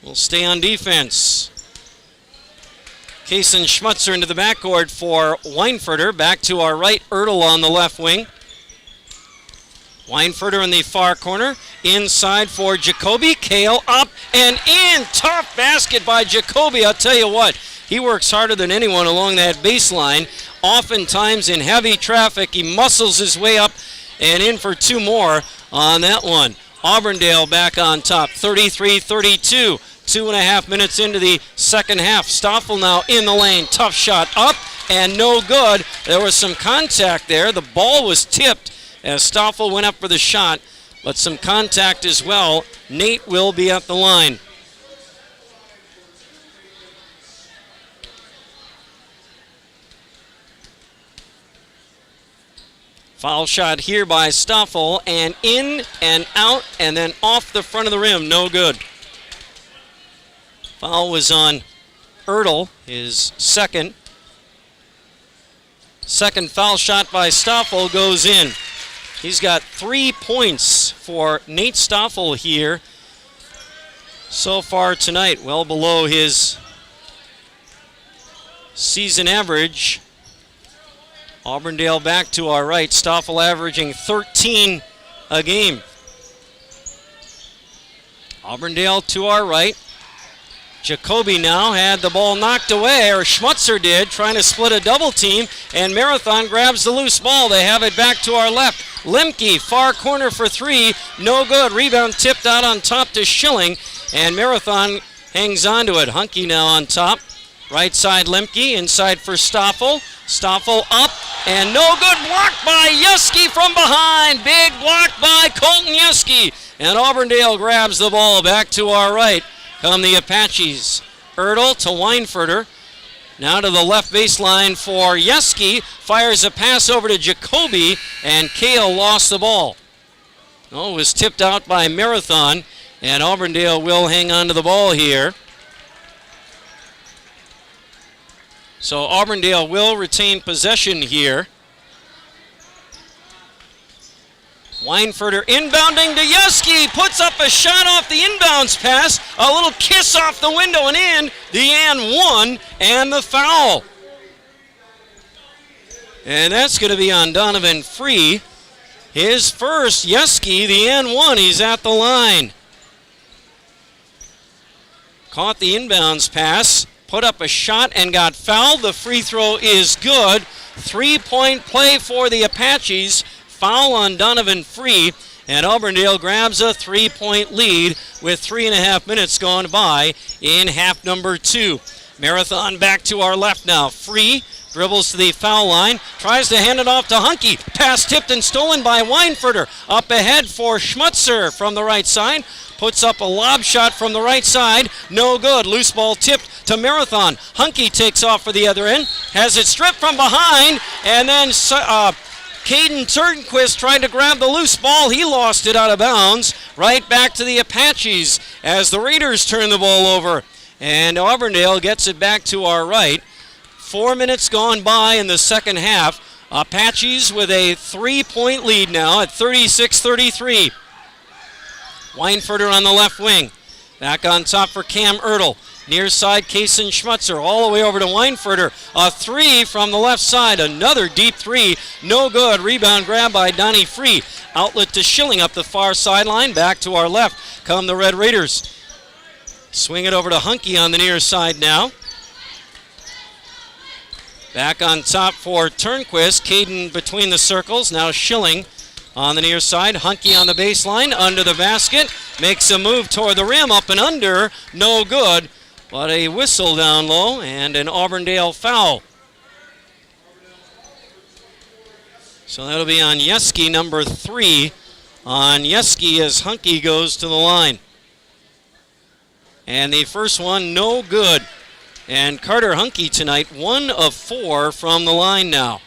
will stay on defense. Kason Schmutzer into the backcourt for Weinfurter. Back to our right, Ertl on the left wing. Weinfurter in the far corner. Inside for Jacoby. Cale up and in. Tough basket by Jacoby. I'll tell you what, he works harder than anyone along that baseline. Oftentimes in heavy traffic, he muscles his way up and in for two more on that one. Auburndale back on top, 33-32. 2.5 minutes into the second half. Stoffel now in the lane. Tough shot up and no good. There was some contact there. The ball was tipped as Stoffel went up for the shot, but some contact as well. Nate will be at the line. Foul shot here by Stoffel, and in and out and then off the front of the rim. No good. Foul was on Ertl, his second. Second foul shot by Stoffel goes in. He's got 3 points for Nate Stoffel here so far tonight, well below his season average. Auburndale back to our right. Stoffel averaging 13 a game. Auburndale to our right. Jacoby now had the ball knocked away, or Schmutzer did, trying to split a double team, and Marathon grabs the loose ball. They have it back to our left. Lemke, far corner for three, no good. Rebound tipped out on top to Schilling, and Marathon hangs on to it. Hunke now on top. Right side Lemke, inside for Stoffel. Stoffel up, and no good. Blocked by Yeski from behind. Big block by Colton Yeski, and Auburndale grabs the ball back to our right. Come the Apaches. Ertl to Weinfurter. Now to the left baseline for Yeski. Fires a pass over to Jacoby, and Cale lost the ball. Oh, it was tipped out by Marathon, and Auburndale will hang on to the ball here. So Auburndale will retain possession here. Weinfurter inbounding to Yeski, puts up a shot off the inbounds pass, a little kiss off the window and in, the and one, and the foul. And that's going to be on Donovan Free. His first, Yeski, the and one, he's at the line. Caught the inbounds pass, put up a shot and got fouled. The free throw is good. 3-point play for the Apaches. Foul on Donovan Free, and Auburndale grabs a 3-point lead with 3.5 minutes gone by in half number 2. Marathon back to our left now. Free dribbles to the foul line, tries to hand it off to Hunke. Pass tipped and stolen by Weinfurter. Up ahead for Schmutzer from the right side. Puts up a lob shot from the right side. No good. Loose ball tipped to Marathon. Hunke takes off for the other end. Has it stripped from behind. And then Caden Turnquist tried to grab the loose ball. He lost it out of bounds. Right back to the Apaches as the Raiders turn the ball over. And Auburndale gets it back to our right. 4 minutes gone by in the second half. Apaches with a 3-point lead now at 36-33. Weinfurter on the left wing. Back on top for Cam Ertl. Near side, Kason Schmutzer all the way over to Weinfurter. A three from the left side. Another deep three. No good. Rebound grab by Donnie Free. Outlet to Schilling up the far sideline. Back to our left come the Red Raiders. Swing it over to Hunke on the near side now. Back on top for Turnquist. Caden between the circles. Now Schilling on the near side. Hunky on the baseline. Under the basket. Makes a move toward the rim. Up and under. No good. But a whistle down low and an Auburndale foul. So that'll be on Yeski, number 3. On Yeski as Hunky goes to the line. And the first one, no good. And Carter Hunky tonight, 1 of 4 from the line now.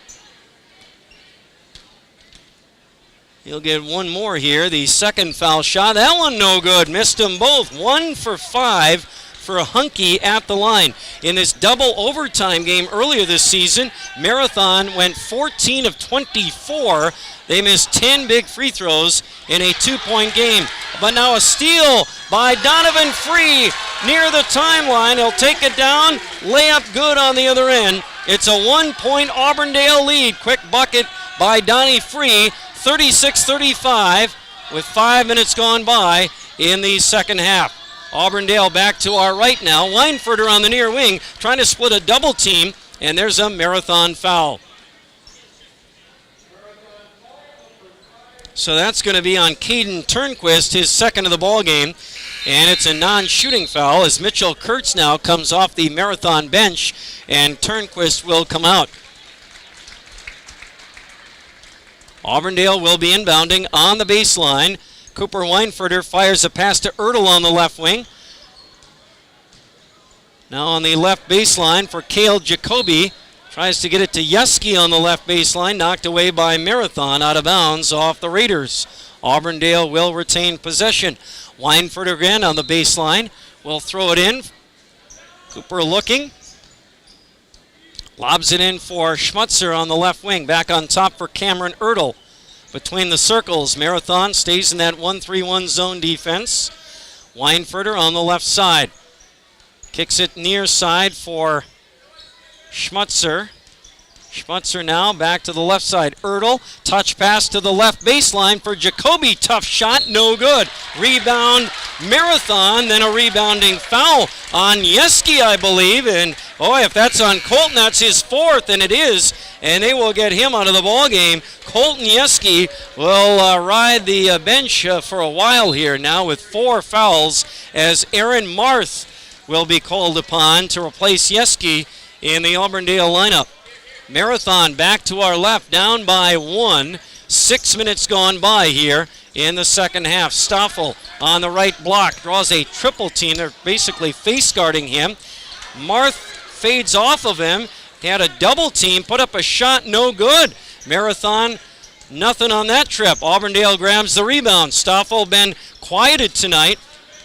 He'll get one more here. The second foul shot. That one no good. Missed them both. 1 for 5 for Hunky at the line. In this double overtime game earlier this season, Marathon went 14 of 24. They missed 10 big free throws in a 2-point game. But now a steal by Donovan Free near the timeline. He'll take it down. Layup good on the other end. It's a 1-point Auburndale lead. Quick bucket by Donnie Free. 36-35 with 5 minutes gone by in the second half. Auburndale back to our right now. Weinfurter on the near wing trying to split a double team, and there's a Marathon foul. So that's going to be on Caden Turnquist, his second of the ball game, and it's a non-shooting foul as Mitchell Kurtz now comes off the Marathon bench, and Turnquist will come out. Auburndale will be inbounding on the baseline. Cooper Weinfurter fires a pass to Ertl on the left wing. Now on the left baseline for Cale Jacoby. Tries to get it to Yeski on the left baseline. Knocked away by Marathon out of bounds off the Raiders. Auburndale will retain possession. Weinfurter again on the baseline. Will throw it in. Cooper looking. Lobs it in for Schmutzer on the left wing. Back on top for Cameron Ertl. Between the circles, Marathon stays in that 1-3-1 zone defense. Weinfurter on the left side. Kicks it near side for Schmutzer. Schmutzer now back to the left side. Ertl, touch pass to the left baseline for Jacoby. Tough shot, no good. Rebound, Marathon, then a rebounding foul on Yeski, I believe. And boy, if that's on Colton, that's his 4th, and it is. And they will get him out of the ball game. Colton Yeski will ride the bench for a while here now with 4 fouls as Aaron Marth will be called upon to replace Yeski in the Auburndale lineup. Marathon back to our left, down by 1. 6 minutes gone by here in the second half. Stoffel on the right block draws a triple team. They're basically face guarding him. Marth fades off of him. He had a double team, put up a shot, no good. Marathon, nothing on that trip. Auburndale grabs the rebound. Stoffel been quieted tonight.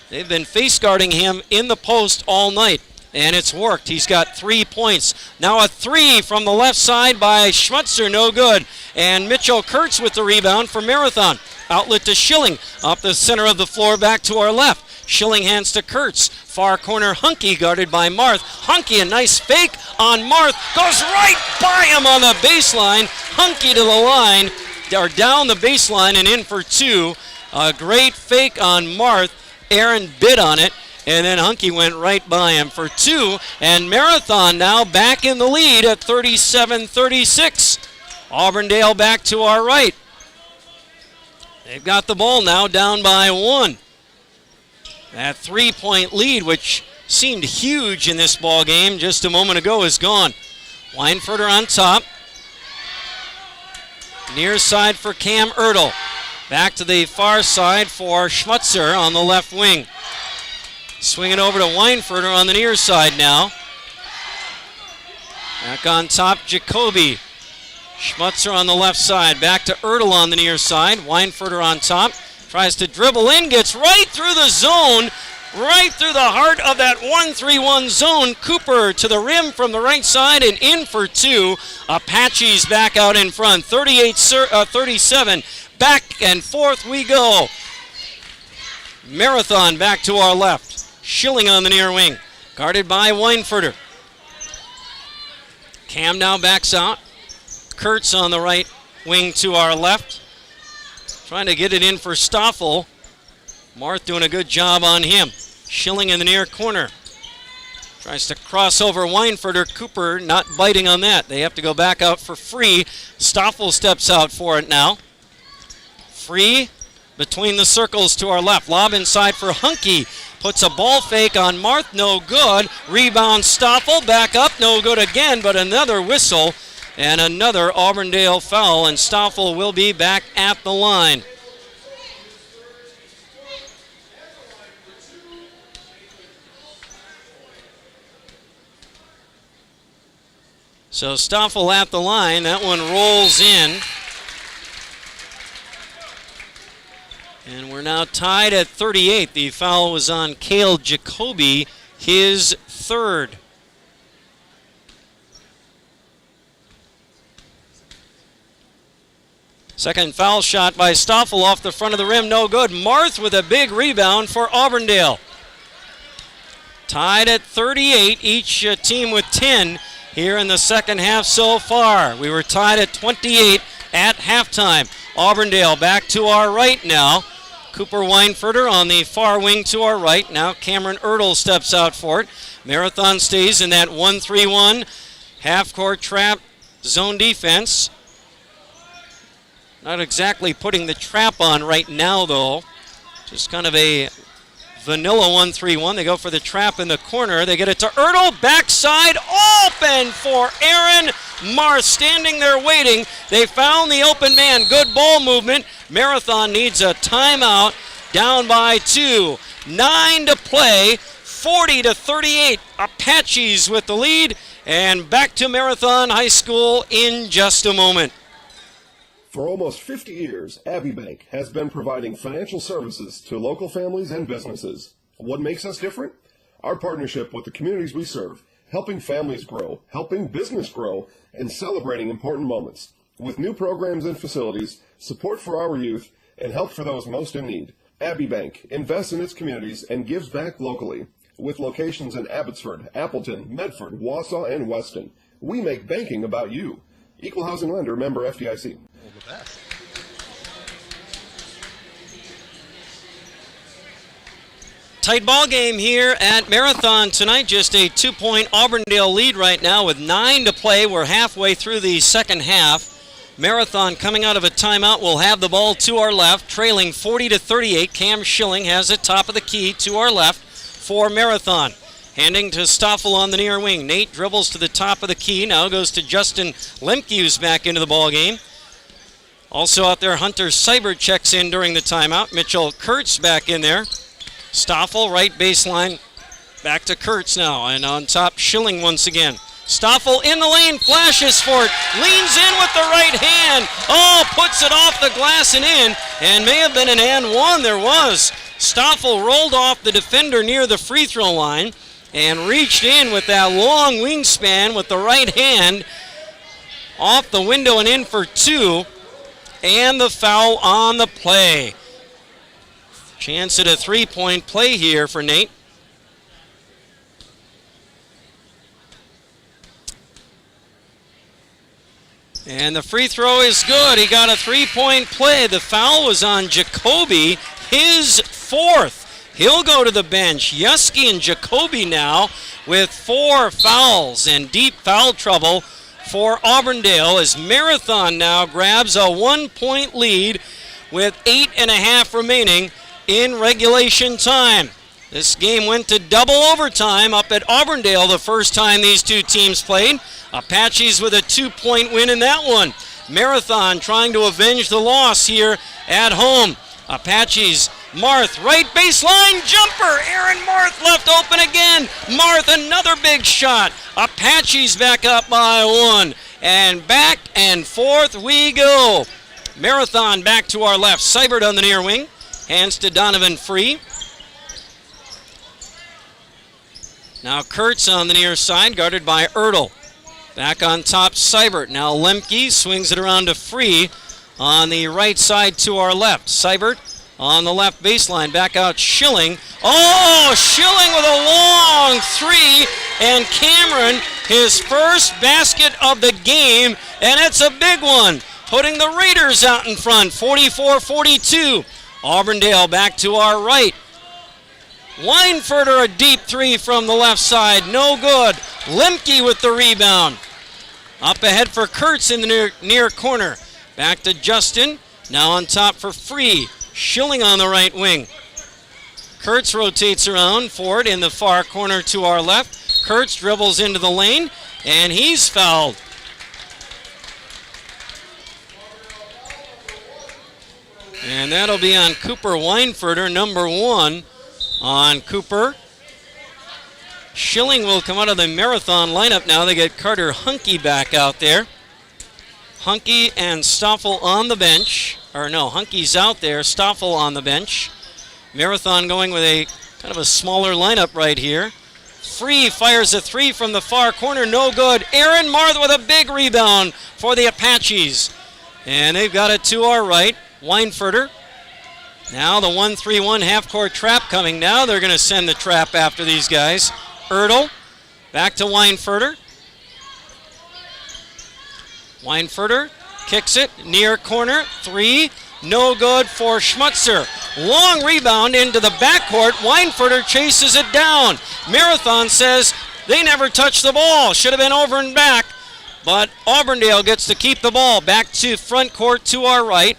They've been face guarding him in the post all night. And it's worked. He's got 3 points. Now a 3 from the left side by Schmutzer, no good. And Mitchell Kurtz with the rebound for Marathon. Outlet to Schilling, up the center of the floor, back to our left. Schilling hands to Kurtz. Far corner, Hunky guarded by Marth. Hunky, a nice fake on Marth. Goes right by him on the baseline. Hunky to the line, or down the baseline and in for 2. A great fake on Marth. Aaron bid on it. And then Hunky went right by him for 2. And Marathon now back in the lead at 37-36. Auburndale back to our right. They've got the ball now down by 1. That 3-point lead, which seemed huge in this ball game just a moment ago, is gone. Weinfurter on top. Near side for Cam Ertl. Back to the far side for Schmutzer on the left wing. Swing it over to Weinfurter on the near side now. Back on top, Jacoby. Schmutzer on the left side. Back to Ertl on the near side. Weinfurter on top. Tries to dribble in. Gets right through the zone. Right through the heart of that 1-3-1 zone. Cooper to the rim from the right side and in for 2. Apaches back out in front. 38-37. Back and forth we go. Marathon back to our left. Schilling on the near wing. Guarded by Weinfurter. Cam now backs out. Kurtz on the right wing to our left. Trying to get it in for Stoffel. Marth doing a good job on him. Schilling in the near corner. Tries to cross over Weinfurter. Cooper not biting on that. They have to go back out for Free. Stoffel steps out for it now. Free between the circles to our left. Lob inside for Hunky. Puts a ball fake on Marth. No good. Rebound Stoffel. Back up. No good again, but another whistle and another Auburndale foul, and Stoffel will be back at the line. So Stoffel at the line. That one rolls in. And we're now tied at 38. The foul was on Cale Jacoby, his third. Second foul shot by Stoffel off the front of the rim. No good. Marth with a big rebound for Auburndale. Tied at 38. Each team with 10 here in the second half so far. We were tied at 28 at halftime. Auburndale back to our right now. Cooper Weinfurter on the far wing to our right. Now Cameron Ertl steps out for it. Marathon stays in that 1-3-1 half-court trap zone defense. Not exactly putting the trap on right now, though. Just kind of a vanilla 1-3-1. They go for the trap in the corner. They get it to Ertl. Backside open for Aaron Marth. Standing there waiting. They found the open man. Good ball movement. Marathon needs a timeout. Down by 2. 9 to play. 40-38. Apaches with the lead. And back to Marathon High School in just a moment. For almost 50 years, Abbey Bank has been providing financial services to local families and businesses. What makes us different? Our partnership with the communities we serve, helping families grow, helping business grow, and celebrating important moments. With new programs and facilities, support for our youth, and help for those most in need. Abbey Bank invests in its communities and gives back locally. With locations in Abbotsford, Appleton, Medford, Wausau, and Weston, we make banking about you. Equal housing lender, member FDIC. Tight ball game here at Marathon tonight. Just a 2-point Auburndale lead right now with 9 to play. We're halfway through the second half. Marathon coming out of a timeout will have the ball to our left, trailing 40-38. Cam Schilling has it top of the key to our left for Marathon. Handing to Stoffel on the near wing. Nate dribbles to the top of the key. Now goes to Justin Lemke, who's back into the ball game. Also out there, Hunter Seibert checks in during the timeout. Mitchell Kurtz back in there. Stoffel, right baseline. Back to Kurtz now. And on top, Schilling once again. Stoffel in the lane, flashes for it. Leans in with the right hand. Oh, puts it off the glass and in. And may have been an and one. There was. Stoffel rolled off the defender near the free throw line and reached in with that long wingspan with the right hand. Off the window and in for 2. And the foul on the play. Chance at a 3-point play here for Nate. And the free throw is good. He got a 3-point play. The foul was on Jacoby, his 4th. He'll go to the bench. Yuski and Jacoby now with 4 fouls and deep foul trouble for Auburndale as Marathon now grabs a 1-point lead with 8.5 remaining in regulation time. This game went to double overtime up at Auburndale the first time these two teams played. Apaches with a 2-point win in that one. Marathon trying to avenge the loss here at home. Apaches, Marth, right baseline jumper. Aaron Marth left open again. Marth, another big shot. Apaches back up by 1. And back and forth we go. Marathon back to our left. Seibert on the near wing. Hands to Donovan Free. Now Kurtz on the near side, guarded by Ertl. Back on top, Seibert. Now Lemke swings it around to Free on the right side to our left. Seibert on the left baseline. Back out Schilling. Oh, Schilling with a long 3. And Cameron, his first basket of the game. And it's a big one, putting the Raiders out in front, 44-42. Auburndale back to our right. Weinfurter, a deep three from the left side. No good. Lemke with the rebound. Up ahead for Kurtz in the near corner. Back to Justin. Now on top for Free. Schilling on the right wing. Kurtz rotates around. Ford in the far corner to our left. Kurtz dribbles into the lane, and he's fouled. And that'll be on Cooper Weinfurter, number 1 on Cooper. Schilling will come out of the Marathon lineup now. They get Carter Hunke back out there. Hunke and Stoffel on the bench. Or no, Hunke's out there, Stoffel on the bench. Marathon going with a kind of a smaller lineup right here. Free fires a three from the far corner, no good. Aaron Marth with a big rebound for the Apaches. And they've got it to our right. Weinfurter. Now the 1-3-1 half-court trap coming now. They're going to send the trap after these guys. Ertl back to Weinfurter. Weinfurter kicks it, near corner, three, no good for Schmutzer. Long rebound into the backcourt. Weinfurter chases it down. Marathon says they never touched the ball. Should have been over and back, but Auburndale gets to keep the ball. Back to front court to our right.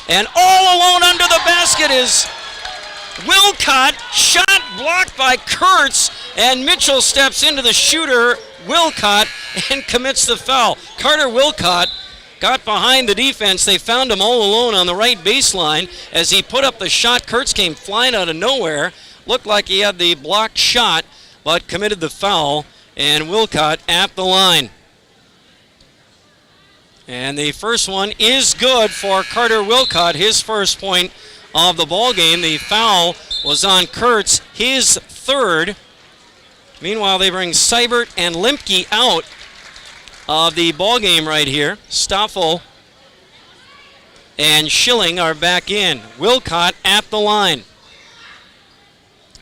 And all alone under the basket is Wilcott. Shot blocked by Kurtz, and Mitchell steps into the shooter, Wilcott, and commits the foul. Carter Wilcott got behind the defense. They found him all alone on the right baseline. As he put up the shot, Kurtz came flying out of nowhere. Looked like he had the blocked shot, but committed the foul, and Wilcott at the line. And the first one is good for Carter Wilcott, his first point of the ball game. The foul was on Kurtz, his third. Meanwhile, they bring Seibert and Lemke out of the ball game right here. Stoffel and Schilling are back in. Wilcott at the line.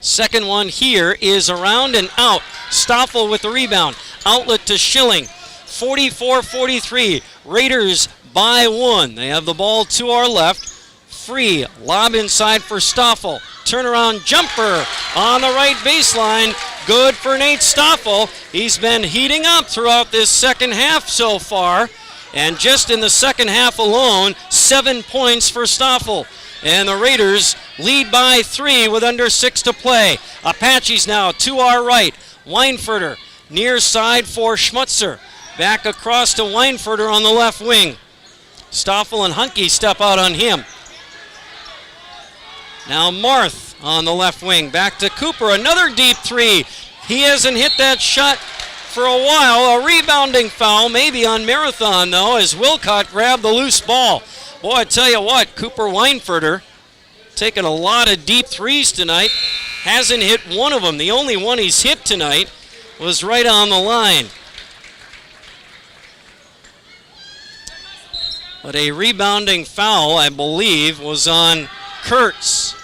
Second one here is around and out. Stoffel with the rebound. Outlet to Schilling. 44-43. Raiders by 1. They have the ball to our left. Free. Lob inside for Stoffel. Turnaround jumper on the right baseline. Good for Nate Stoffel. He's been heating up throughout this second half so far. And just in the second half alone, 7 points for Stoffel. And the Raiders lead by 3 with under 6 to play. Apaches now to our right. Weinfurter near side for Schmutzer. Back across to Weinfurter on the left wing. Stoffel and Hunke step out on him. Now Marth on the left wing. Back to Cooper. Another deep three. He hasn't hit that shot for a while. A rebounding foul, maybe on Marathon, though, as Wilcott grabbed the loose ball. Boy, I tell you what, Cooper Weinfurter taking a lot of deep threes tonight. Hasn't hit one of them. The only one he's hit tonight was right on the line. But a rebounding foul, I believe, was on Kurtz.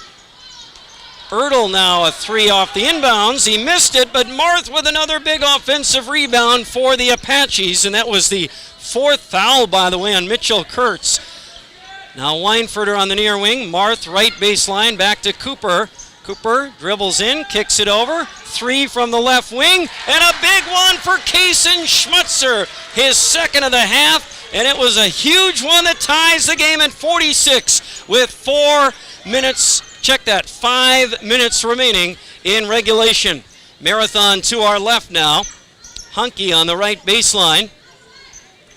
Ertl now a three off the inbounds. He missed it, but Marth with another big offensive rebound for the Apaches, and that was the fourth foul, by the way, on Mitchell Kurtz. Now Weinfurter on the near wing. Marth right baseline, back to Cooper. Cooper dribbles in, kicks it over. Three from the left wing, and a big one for Kason Schmutzer, his second of the half. And it was a huge one that ties the game at 46 with 4 minutes, check that, 5 minutes remaining in regulation. Marathon to our left now. Hunke on the right baseline.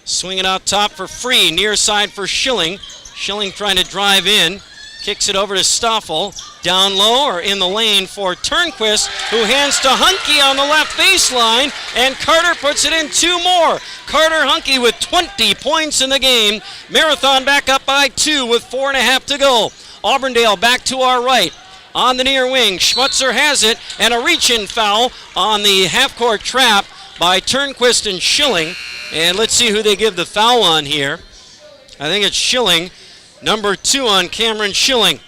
Swinging out top for Free, near side for Schilling. Schilling trying to drive in. Kicks it over to Stoffel. Down low or in the lane for Turnquist, who hands to Hunke on the left baseline, and Carter puts it in 2 more. Carter Hunke with 20 points in the game. Marathon back up by 2 with 4.5 to go. Auburndale back to our right. On the near wing, Schmutzer has it, and a reach-in foul on the half-court trap by Turnquist and Schilling. And let's see who they give the foul on here. I think it's Schilling. Number 2 on Cameron Schilling.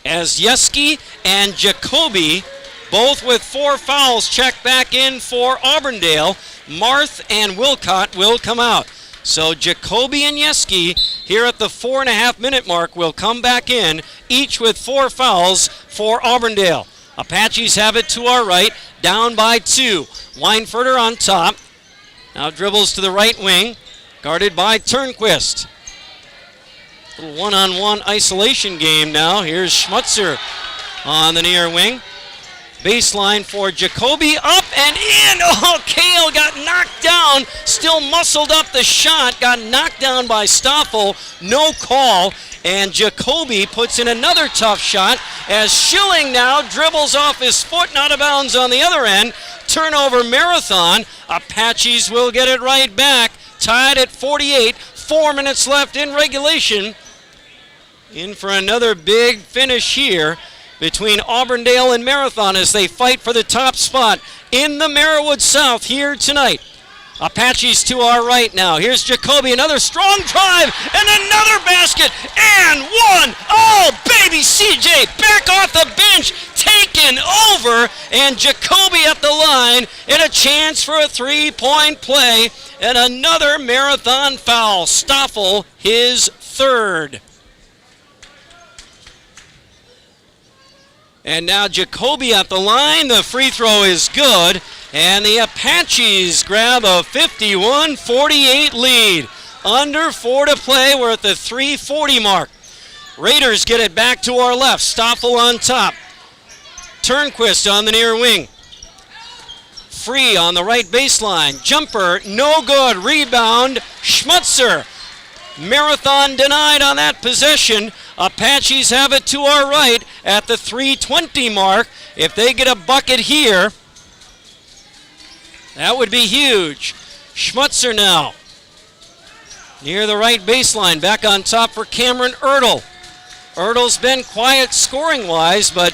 As Yeski and Jacoby, both with 4 fouls, check back in for Auburndale. Marth and Wilcott will come out. So Jacoby and Yeski here at the 4.5-minute mark will come back in, each with 4 fouls for Auburndale. Apaches have it to our right, down by 2. Weinfurter on top. Now dribbles to the right wing, guarded by Turnquist. Little one-on-one isolation game now. Here's Schmutzer on the near wing. Baseline for Jacoby, up and in. Oh, Kale got knocked down, still muscled up the shot, got knocked down by Stoffel, no call, and Jacoby puts in another tough shot as Schilling now dribbles off his foot and out of bounds on the other end. Turnover Marathon. Apaches will get it right back, tied at 48, 4 minutes left in regulation. In for another big finish here between Auburndale and Marathon as they fight for the top spot in the Merriwood South here tonight. Apaches to our right now. Here's Jacoby, another strong drive, and another basket, and one. Oh, baby CJ back off the bench, taken over, and Jacoby at the line, and a chance for a 3-point play, and another Marathon foul. Stoffel, his 3rd. And now Jacoby at the line. The free throw is good. And the Apaches grab a 51-48 lead. Under 4 to play. We're at the 3:40 mark. Raiders get it back to our left. Stoffel on top. Turnquist on the near wing. Free on the right baseline. Jumper, no good. Rebound, Schmutzer. Marathon denied on that possession. Apaches have it to our right at the 3:20 mark. If they get a bucket here, that would be huge. Schmutzer now. Near the right baseline. Back on top for Cameron Ertl. Ertl's been quiet scoring-wise, but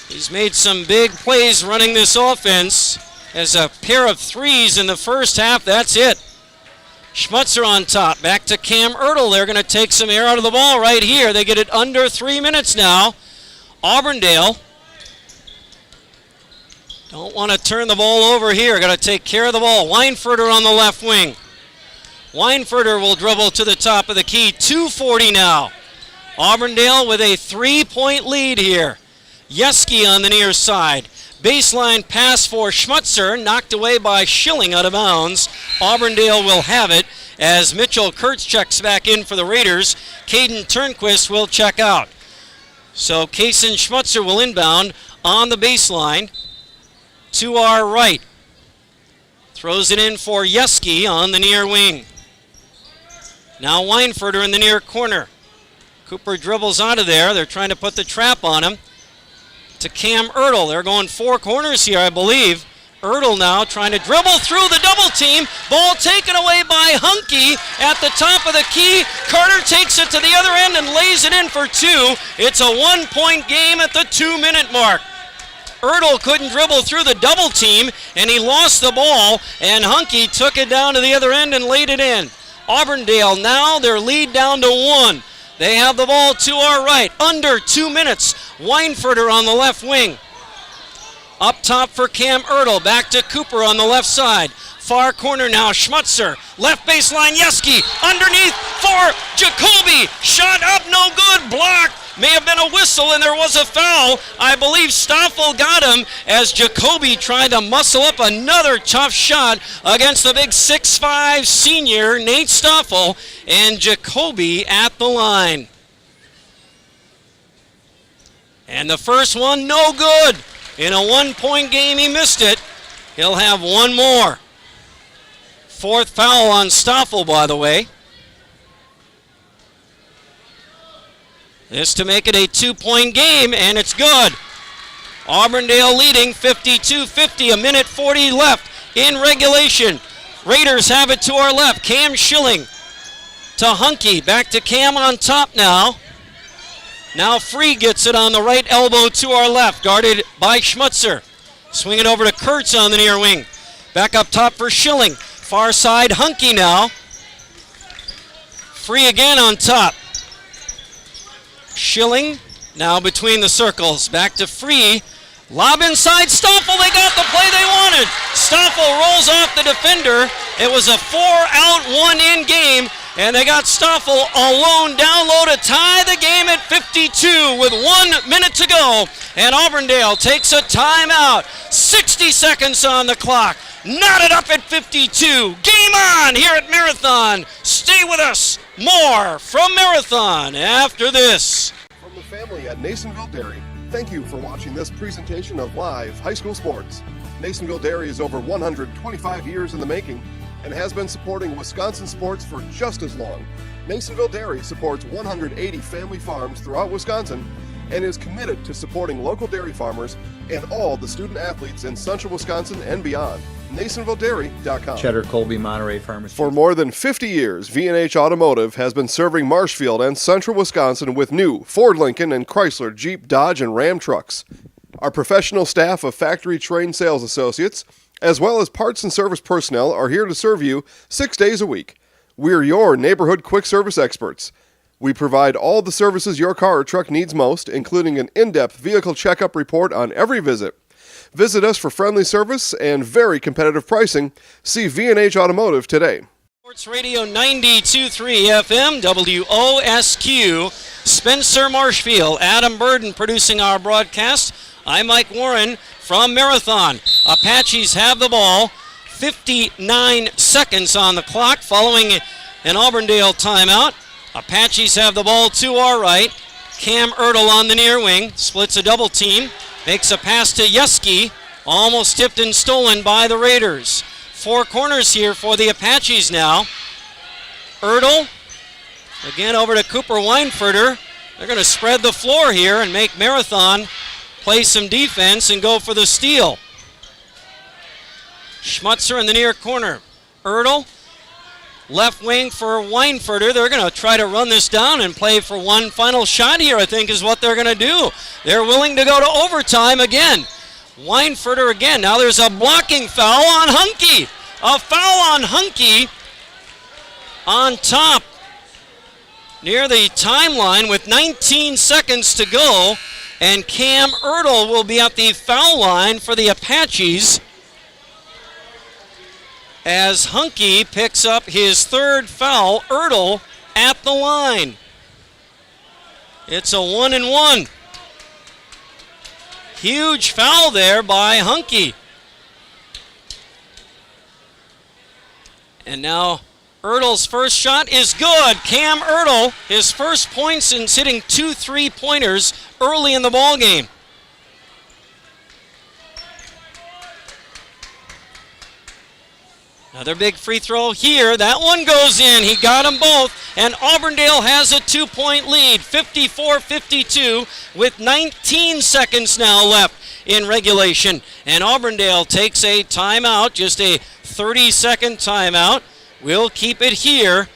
he's made some big plays running this offense. As a pair of threes in the first half, that's it. Schmutzer on top, back to Cam Ertl. They're going to take some air out of the ball right here. They get it under 3 minutes now. Auburndale don't want to turn the ball over here. Got to take care of the ball. Weinfurter on the left wing. Weinfurter will dribble to the top of the key. 2:40 now. Auburndale with a 3-point lead here. Yeski on the near side. Baseline pass for Schmutzer, knocked away by Schilling out of bounds. Auburndale will have it as Mitchell Kurtz checks back in for the Raiders. Caden Turnquist will check out. So Kason Schmutzer will inbound on the baseline to our right. Throws it in for Yeski on the near wing. Now Weinfurter in the near corner. Cooper dribbles out of there. They're trying to put the trap on him. To Cam Ertl. They're going 4 corners here, I believe. Ertl now trying to dribble through the double team. Ball taken away by Hunky at the top of the key. Carter takes it to the other end and lays it in for 2. It's a 1-point game at the 2-minute mark. Ertl couldn't dribble through the double team, and he lost the ball, and Hunky took it down to the other end and laid it in. Auburndale now, their lead down to 1. They have the ball to our right. Under 2 minutes. Weinfurter on the left wing. Up top for Cam Ertl. Back to Cooper on the left side. Far corner now. Schmutzer. Left baseline. Yeski. Underneath for Jacoby. Shot up. No good. Block. May have been a whistle, and there was a foul. I believe Stoffel got him as Jacoby tried to muscle up another tough shot against the big 6'5 senior Nate Stoffel, and Jacoby at the line. And the first one, no good. In a 1-point game, he missed it. He'll have one more. 4th foul on Stoffel, by the way. This to make it a 2-point game, and it's good. Auburndale leading 52-50, a minute 40 left in regulation. Raiders have it to our left. Cam Schilling to Hunky. Back to Cam on top now. Now Free gets it on the right elbow to our left, guarded by Schmutzer. Swing it over to Kurtz on the near wing. Back up top for Schilling. Far side, Hunky now. Free again on top. Schilling now between the circles. Back to Free. Lob inside. Stoffel. They got the play they wanted. Stoffel rolls off the defender. It was a 4-out, 1-in game, and they got Stoffel alone down low to tie the game at 52 with 1 minute to go. And Auburndale takes a timeout. 60 seconds on the clock. Knotted up at 52. Game on here at Marathon. Stay with us. More from Marathon after this. From the family at Nasonville Dairy, thank you for watching this presentation of live high school sports. Nasonville Dairy is over 125 years in the making and has been supporting Wisconsin sports for just as long. Nasonville Dairy supports 180 family farms throughout Wisconsin and is committed to supporting local dairy farmers and all the student athletes in central Wisconsin and beyond. NasonvilleDairy.com. Cheddar, Colby, Monterey Farmers. For more than 50 years, V&H Automotive has been serving Marshfield and central Wisconsin with new Ford, Lincoln, and Chrysler, Jeep, Dodge, and Ram trucks. Our professional staff of factory-trained sales associates, as well as parts and service personnel, are here to serve you 6 days a week. We're your neighborhood quick service experts. We provide all the services your car or truck needs most, including an in-depth vehicle checkup report on every visit. Visit us for friendly service and very competitive pricing. See V&H Automotive today. Sports Radio 92.3 FM, WOSQ, Spencer Marshfield, Adam Burden producing our broadcast. I'm Mike Warren from Marathon. Apaches have the ball. 59 seconds on the clock following an Auburndale timeout. Apaches have the ball to our right. Cam Ertl on the near wing, splits a double team, makes a pass to Yeski, almost tipped and stolen by the Raiders. Four corners here for the Apaches now. Ertl, again over to Cooper Weinfurter. They're going to spread the floor here and make Marathon play some defense and go for the steal. Schmutzer in the near corner. Ertl, left wing for Weinfurter. They're going to try to run this down and play for one final shot here, I think, is what they're going to do. They're willing to go to overtime again. Weinfurter again. Now there's a blocking foul on Hunke. A foul on Hunke on top near the timeline with 19 seconds to go. And Cam Ertl will be at the foul line for the Apaches as Hunke picks up his third foul. Ertl at the line. It's a 1-and-1. Huge foul there by Hunke. And now Ertl's first shot is good. Cam Ertl, his first points since hitting 2 3-pointers early in the ball game. Another big free throw here. That one goes in. He got them both. And Auburndale has a 2-point lead, 54-52, with 19 seconds now left in regulation. And Auburndale takes a timeout, just a 30-second timeout. We'll keep it here.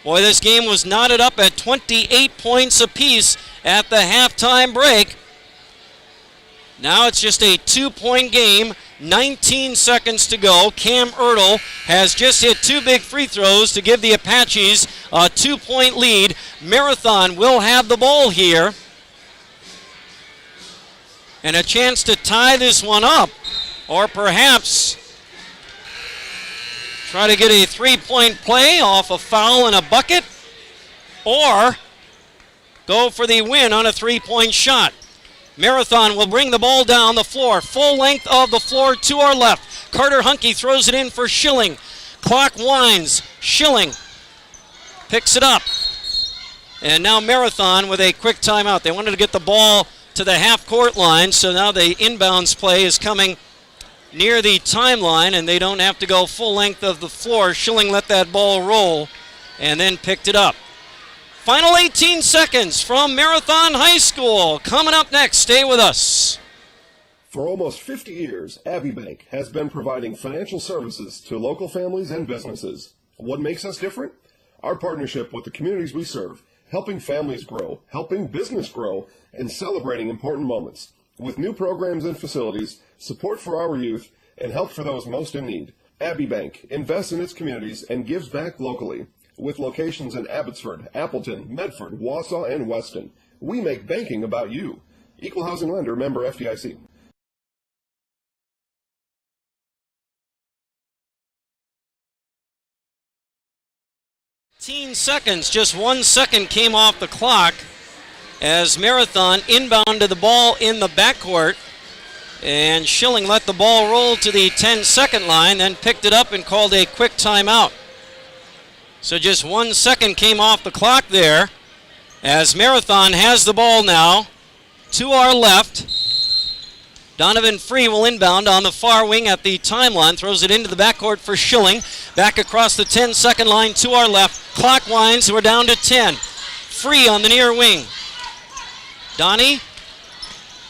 Boy, this game was knotted up at 28 points apiece at the halftime break. Now it's just a 2-point game. 19 seconds to go. Cam Ertl has just hit 2 big free throws to give the Apaches a 2-point lead. Marathon will have the ball here. And a chance to tie this one up. Or perhaps try to get a 3-point play off a foul and a bucket. Or go for the win on a 3-point shot. Marathon will bring the ball down the floor, full length of the floor to our left. Carter Hunke throws it in for Schilling. Clock winds. Schilling picks it up. And now Marathon with a quick timeout. They wanted to get the ball to the half-court line, so now the inbounds play is coming near the timeline, and they don't have to go full length of the floor. Schilling let that ball roll and then picked it up. Final 18 seconds from Marathon High School. Coming up next, stay with us. For almost 50 years, Abbey Bank has been providing financial services to local families and businesses. What makes us different? Our partnership with the communities we serve, helping families grow, helping business grow, and celebrating important moments. With new programs and facilities, support for our youth, and help for those most in need. Abbey Bank invests in its communities and gives back locally. With locations in Abbotsford, Appleton, Medford, Wausau, and Weston, we make banking about you. Equal housing lender, member FDIC. 15 seconds, just 1 second came off the clock as Marathon inbounded the ball in the backcourt, and Schilling let the ball roll to the 10-second line, then picked it up and called a quick timeout. So just 1 second came off the clock there as Marathon has the ball now to our left. Donovan Free will inbound on the far wing at the timeline, throws it into the backcourt for Schilling. Back across the 10-second line to our left. Clock winds, we're down to 10. Free on the near wing. Donnie,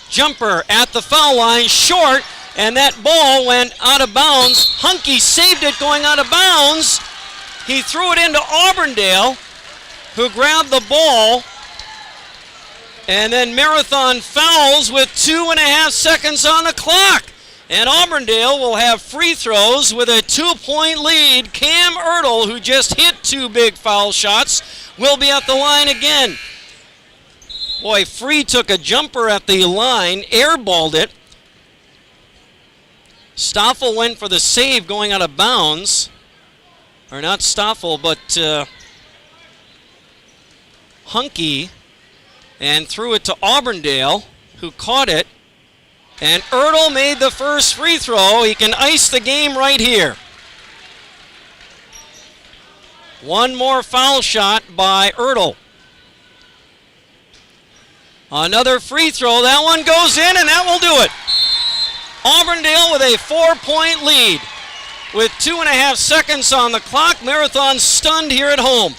jumper at the foul line, short, and that ball went out of bounds. Hunky saved it going out of bounds. He threw it into Auburndale, who grabbed the ball. And then Marathon fouls with 2.5 seconds on the clock. And Auburndale will have free throws with a 2-point lead. Cam Ertl, who just hit 2 big foul shots, will be at the line again. Boy, Free took a jumper at the line, airballed it. Stoffel went for the save going out of bounds. Or not Stoffel, but Hunky. And threw it to Auburndale, who caught it. And Ertl made the first free throw. He can ice the game right here. One more foul shot by Ertl. Another free throw. That one goes in, and that will do it. Auburndale with a 4-point lead. With 2.5 seconds on the clock, Marathon stunned here at home.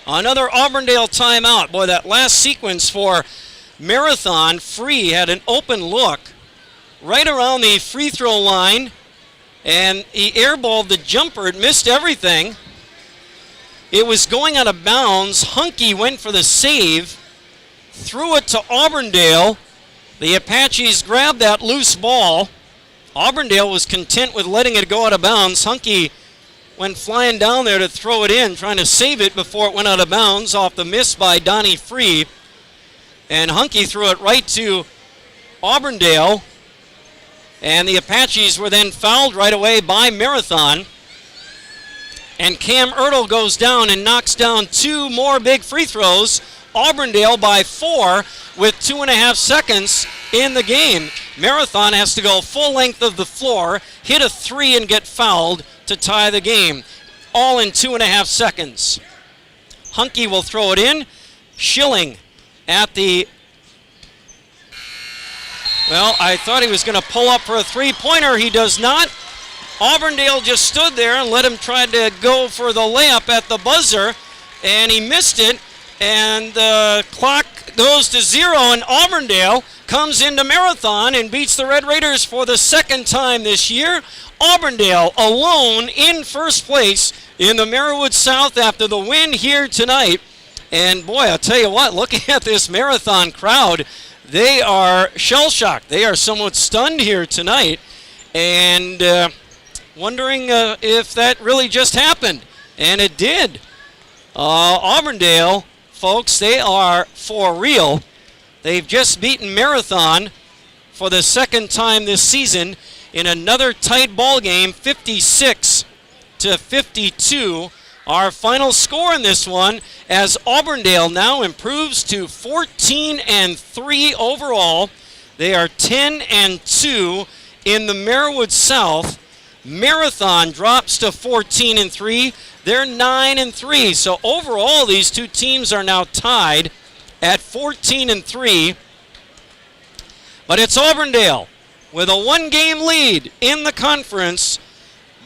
Another Auburndale timeout. Boy, that last sequence for Marathon, Free had an open look right around the free throw line, and he airballed the jumper. It missed everything. It was going out of bounds. Hunky went for the save, threw it to Auburndale. The Apaches grabbed that loose ball. Auburndale was content with letting it go out of bounds. Hunky went flying down there to throw it in, trying to save it before it went out of bounds off the miss by Donnie Free. And Hunky threw it right to Auburndale. And the Apaches were then fouled right away by Marathon. And Cam Ertl goes down and knocks down 2 more big free throws. Auburndale by 4 with 2.5 seconds in the game. Marathon has to go full length of the floor, hit a 3 and get fouled to tie the game. All in 2.5 seconds. Hunky will throw it in. Schilling at the... Well, I thought he was going to pull up for a 3-pointer. He does not. Auburndale just stood there and let him try to go for the layup at the buzzer, and he missed it, and the clock goes to 0, and Auburndale comes into Marathon and beats the Red Raiders for the second time this year. Auburndale alone in first place in the Merriwood South after the win here tonight. And boy, I'll tell you what, looking at this Marathon crowd, they are shell-shocked. They are somewhat stunned here tonight and wondering if that really just happened. And it did. Auburndale, folks, they are for real. They've just beaten Marathon for the second time this season in another tight ball game, 56-52. Our final score in this one, as Auburndale now improves to 14-3 overall. They are 10-2 in the Merriwood South. Marathon drops to 14-3. They're 9-3. So overall, these two teams are now tied at 14-3. But it's Auburndale with a 1-game lead in the conference,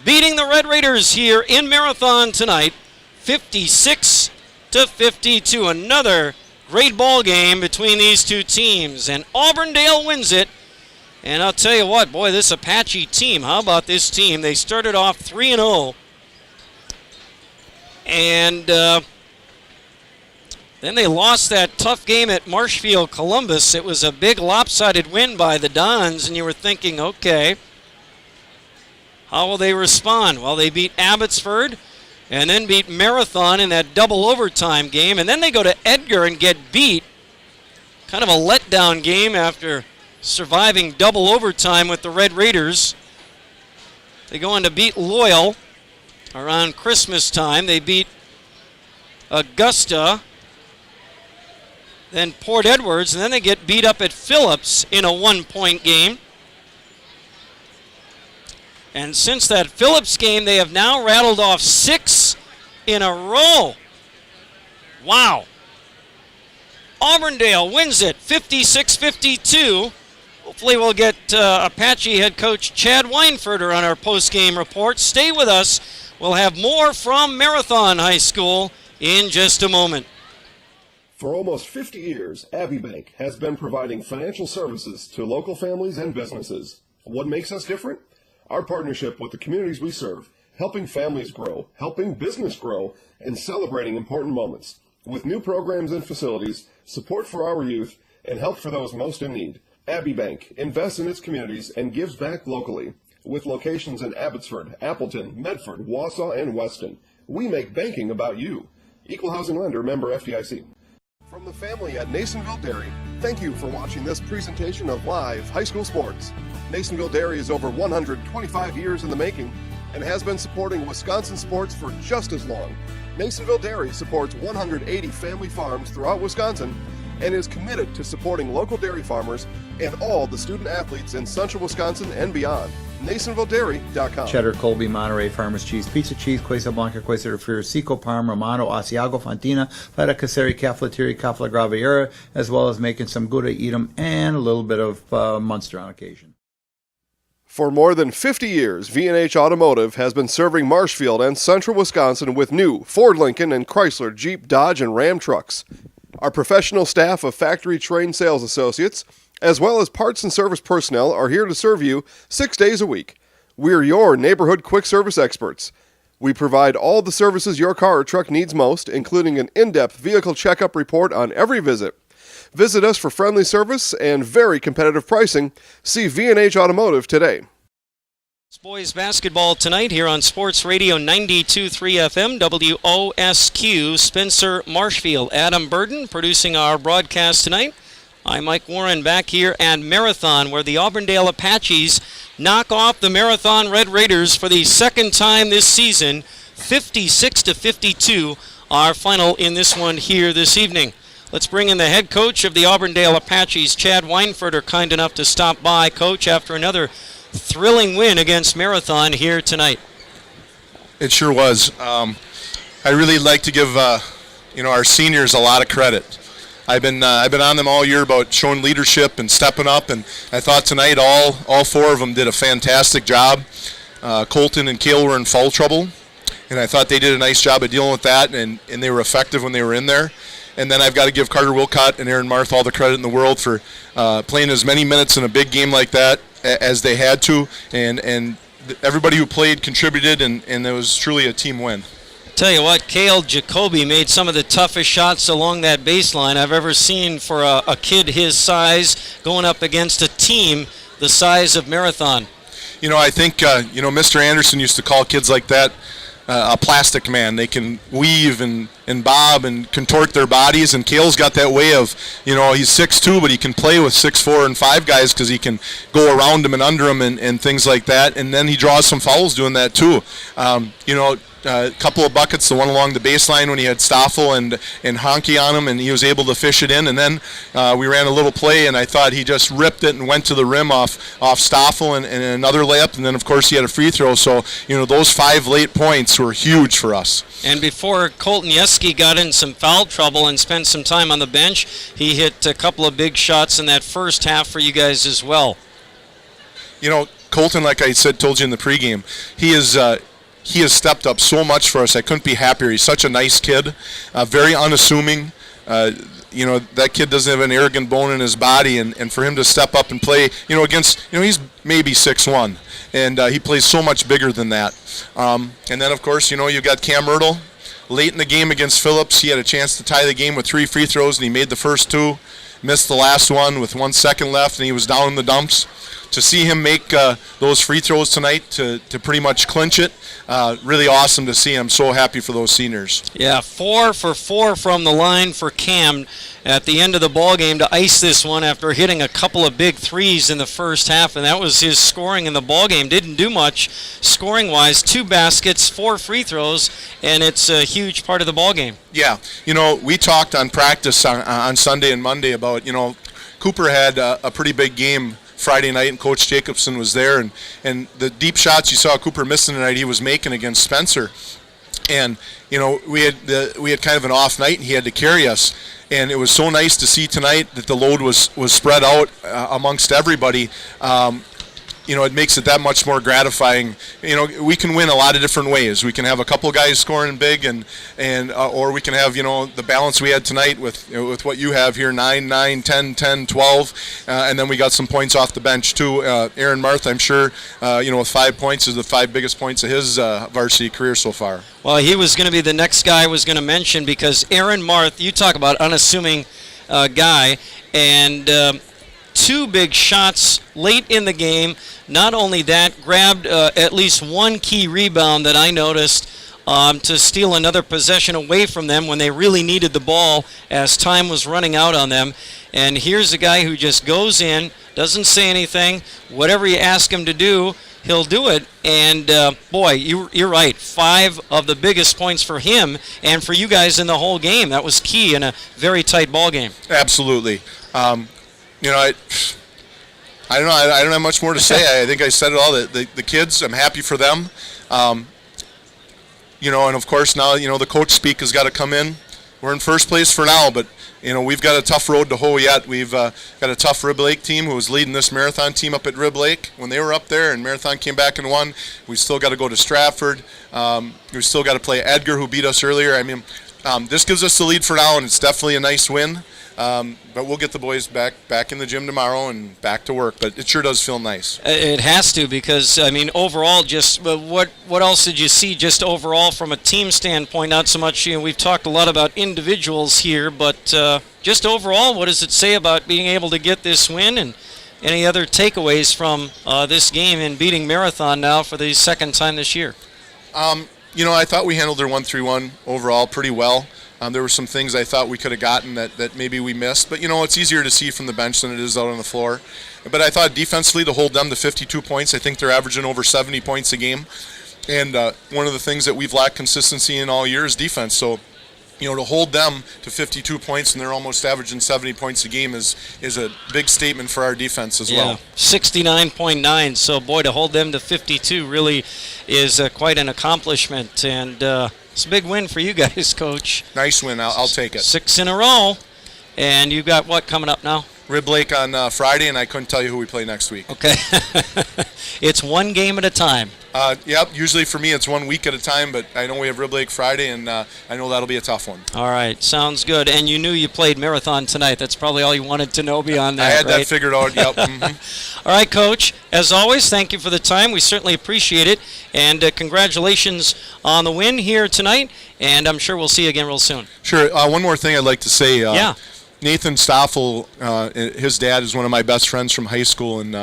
beating the Red Raiders here in Marathon tonight, 56-52. Another great ball game between these two teams, and Auburndale wins it. And I'll tell you what, boy, this Apache team, how about this team? They started off 3-0, and then they lost that tough game at Marshfield Columbus. It was a big lopsided win by the Dons, and you were thinking, okay, how will they respond? Well, they beat Abbotsford and then beat Marathon in that double overtime game, and then they go to Edgar and get beat. Kind of a letdown game after surviving double overtime with the Red Raiders. They go on to beat Loyal around Christmas time. They beat Augusta, then Port Edwards, and then they get beat up at Phillips in a 1-point game. And since that Phillips game, they have now rattled off 6 in a row. Wow. Auburndale wins it 56-52. Hopefully we'll get Apache head coach Chad Weinfurter on our post-game report. Stay with us. We'll have more from Marathon High School in just a moment. For almost 50 years, Abbey Bank has been providing financial services to local families and businesses. What makes us different? Our partnership with the communities we serve, helping families grow, helping business grow, and celebrating important moments. With new programs and facilities, support for our youth, and help for those most in need. Abbey Bank invests in its communities and gives back locally. With locations in Abbotsford, Appleton, Medford, Wausau, and Weston, we make banking about you. Equal housing lender, member FDIC. From the family at Nasonville Dairy, thank you for watching this presentation of live high school sports. Nasonville Dairy is over 125 years in the making and has been supporting Wisconsin sports for just as long. Nasonville Dairy supports 180 family farms throughout Wisconsin and is committed to supporting local dairy farmers and all the student athletes in central Wisconsin and beyond. NasonvilleDairy.com. Cheddar, Colby, Monterey, Farmers Cheese, Pizza Cheese, Quesa Blanca, Quesa de Friar, Seco, Parma, Romano, Asiago, Fontina, Feta Caseri, Cafeteria, Cafla Graviera, as well as making some Gouda, Edam, and a little bit of Munster on occasion. For more than 50 years, V&H Automotive has been serving Marshfield and central Wisconsin with new Ford, Lincoln, and Chrysler, Jeep, Dodge, and Ram trucks. Our professional staff of factory-trained sales associates, as well as parts and service personnel, are here to serve you 6 days a week. We're your neighborhood quick service experts. We provide all the services your car or truck needs most, including an in-depth vehicle checkup report on every visit. Visit us for friendly service and very competitive pricing. See V&H Automotive today. It's boys basketball tonight here on Sports Radio 92.3 FM, WOSQ. Spencer Marshfield, Adam Burden producing our broadcast tonight. I'm Mike Warren back here at Marathon, where the Auburndale Apaches knock off the Marathon Red Raiders for the second time this season, 56-52, our final in this one here this evening. Let's bring in the head coach of the Auburndale Apaches, Chad Weinfurter, kind enough to stop by. Coach, after another thrilling win against Marathon here tonight. It sure was. I really like to give our seniors a lot of credit. I've been on them all year about showing leadership and stepping up, and I thought tonight all 4 of them did a fantastic job. Colton and Cale were in foul trouble, and I thought they did a nice job of dealing with that, and they were effective when they were in there. And then I've got to give Carter Wilcott and Aaron Marth all the credit in the world for playing as many minutes in a big game like that as they had to, and everybody who played contributed, and it was truly a team win. Tell you what, Cale Jacoby made some of the toughest shots along that baseline I've ever seen for a kid his size going up against a team the size of Marathon. I think Mr. Anderson used to call kids like that a plastic man. They can weave and bob and contort their bodies, and Cale's got that way of, he's 6'2", but he can play with 6'4" and 5 guys because he can go around them and under them and things like that, and then he draws some fouls doing that too. A couple of buckets, the one along the baseline when he had Stoffel and Honky on him, and he was able to fish it in, and then we ran a little play, and I thought he just ripped it and went to the rim off Stoffel and another layup, and then of course he had a free throw, so those 5 late points were huge for us. And before Colton Yeski got in some foul trouble and spent some time on the bench, he hit a couple of big shots in that first half for you guys as well. Colton, like I told you in the pregame, he has stepped up so much for us. I couldn't be happier. He's such a nice kid, very unassuming. That kid doesn't have an arrogant bone in his body, and for him to step up and play, against, he's maybe 6'1", and he plays so much bigger than that. And then, of course, you've got Cam Myrtle. Late in the game against Phillips, he had a chance to tie the game with 3 free throws, and he made the first 2, missed the last one with 1 second left, and he was down in the dumps. to see him make those free throws tonight to pretty much clinch it, really awesome to see. I'm so happy for those seniors. Yeah, 4 for 4 from the line for Cam at the end of the ball game to ice this one after hitting a couple of big threes in the first half, and that was his scoring in the ball game. Didn't do much scoring-wise. 2 baskets, 4 free throws, and it's a huge part of the ball game. Yeah, we talked on practice on Sunday and Monday about, Cooper had a pretty big game Friday night, and Coach Jacobson was there, and the deep shots you saw Cooper missing tonight, he was making against Spencer. And we had kind of an off night, and he had to carry us. And it was so nice to see tonight that the load was spread out amongst everybody. It makes it that much more gratifying. We can win a lot of different ways. We can have a couple guys scoring big, and or we can have the balance we had tonight with what you have here, 9, 9, 10, 10, 12, and then we got some points off the bench too. Aaron Marth, I'm sure, with 5 points is the 5 biggest points of his varsity career so far. Well, he was going to be the next guy I was going to mention, because Aaron Marth, you talk about unassuming guy, and 2 big shots late in the game. Not only that, grabbed at least 1 key rebound that I noticed to steal another possession away from them when they really needed the ball as time was running out on them. And here's a guy who just goes in, doesn't say anything. Whatever you ask him to do, he'll do it. And, boy, you're right. 5 of the biggest points for him and for you guys in the whole game. That was key in a very tight ball game. Absolutely. I don't know. I don't have much more to say. I think I said it all. The kids, I'm happy for them. And of course now, the coach speak has got to come in. We're in first place for now, but we've got a tough road to hoe yet. We've got a tough Rib Lake team who was leading this Marathon team up at Rib Lake when they were up there, and Marathon came back and won. We've still got to go to Stratford. We've still got to play Edgar, who beat us earlier. I mean, this gives us the lead for now, and it's definitely a nice win. But we'll get the boys back in the gym tomorrow and back to work. But it sure does feel nice. It has to, because, overall, just what else did you see just overall from a team standpoint? Not so much, we've talked a lot about individuals here, but just overall, what does it say about being able to get this win, and any other takeaways from this game in beating Marathon now for the second time this year? I thought we handled their 1-3-1 overall pretty well. There were some things I thought we could have gotten that maybe we missed. But, it's easier to see from the bench than it is out on the floor. But I thought defensively to hold them to 52 points, I think they're averaging over 70 points a game. And one of the things that we've lacked consistency in all year is defense. So, to hold them to 52 points and they're almost averaging 70 points a game is a big statement for our defense as well. 69.9. So, boy, to hold them to 52 really is quite an accomplishment. And it's a big win for you guys, Coach. Nice win. I'll take it. 6 in a row. And you've got what coming up now? Rib Lake on Friday, and I couldn't tell you who we play next week. Okay. It's one game at a time. Yep. Usually for me it's 1 week at a time, but I know we have Rib Lake Friday, and I know that'll be a tough one. All right. Sounds good. And you knew you played Marathon tonight. That's probably all you wanted to know beyond that, I had right? that figured out, yep. Mm-hmm. All right, Coach. As always, thank you for the time. We certainly appreciate it. And congratulations on the win here tonight. And I'm sure we'll see you again real soon. Sure. One more thing I'd like to say. Yeah. Nathan Stoffel, his dad is one of my best friends from high school, and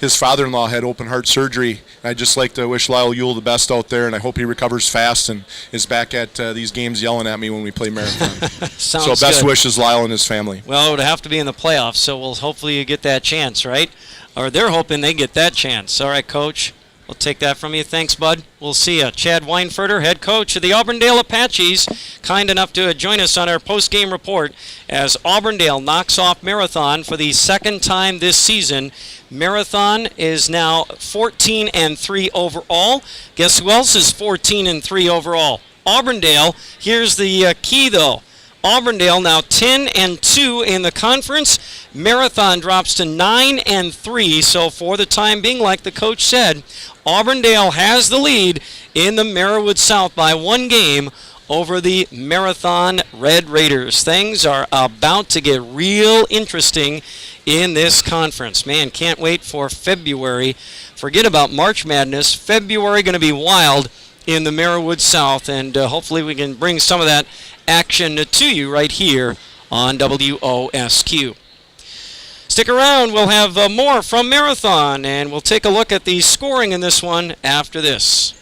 his father-in-law had open heart surgery. I'd just like to wish Lyle Ewell the best out there, and I hope he recovers fast and is back at these games yelling at me when we play Marathon. Sounds so best good. wishes, Lyle and his family. Well, it would have to be in the playoffs, so we'll hopefully get that chance, right? Or they're hoping they get that chance. All right, Coach. We'll take that from you. Thanks, bud. We'll see you. Chad Weinfurter, head coach of the Auburndale Apaches, kind enough to join us on our post-game report as Auburndale knocks off Marathon for the second time this season. Marathon is now 14-3 overall. Guess who else is 14-3 overall? Auburndale. Here's the key, though. Auburndale now 10-2 in the conference. Marathon drops to 9-3. So for the time being, like the coach said, Auburndale has the lead in the Merriwood South by 1 game over the Marathon Red Raiders. Things are about to get real interesting in this conference. Man, can't wait for February. Forget about March Madness. February going to be wild in the Merriwood South, and hopefully we can bring some of that action to you right here on WOSQ. Stick around. We'll have more from Marathon, and we'll take a look at the scoring in this one after this.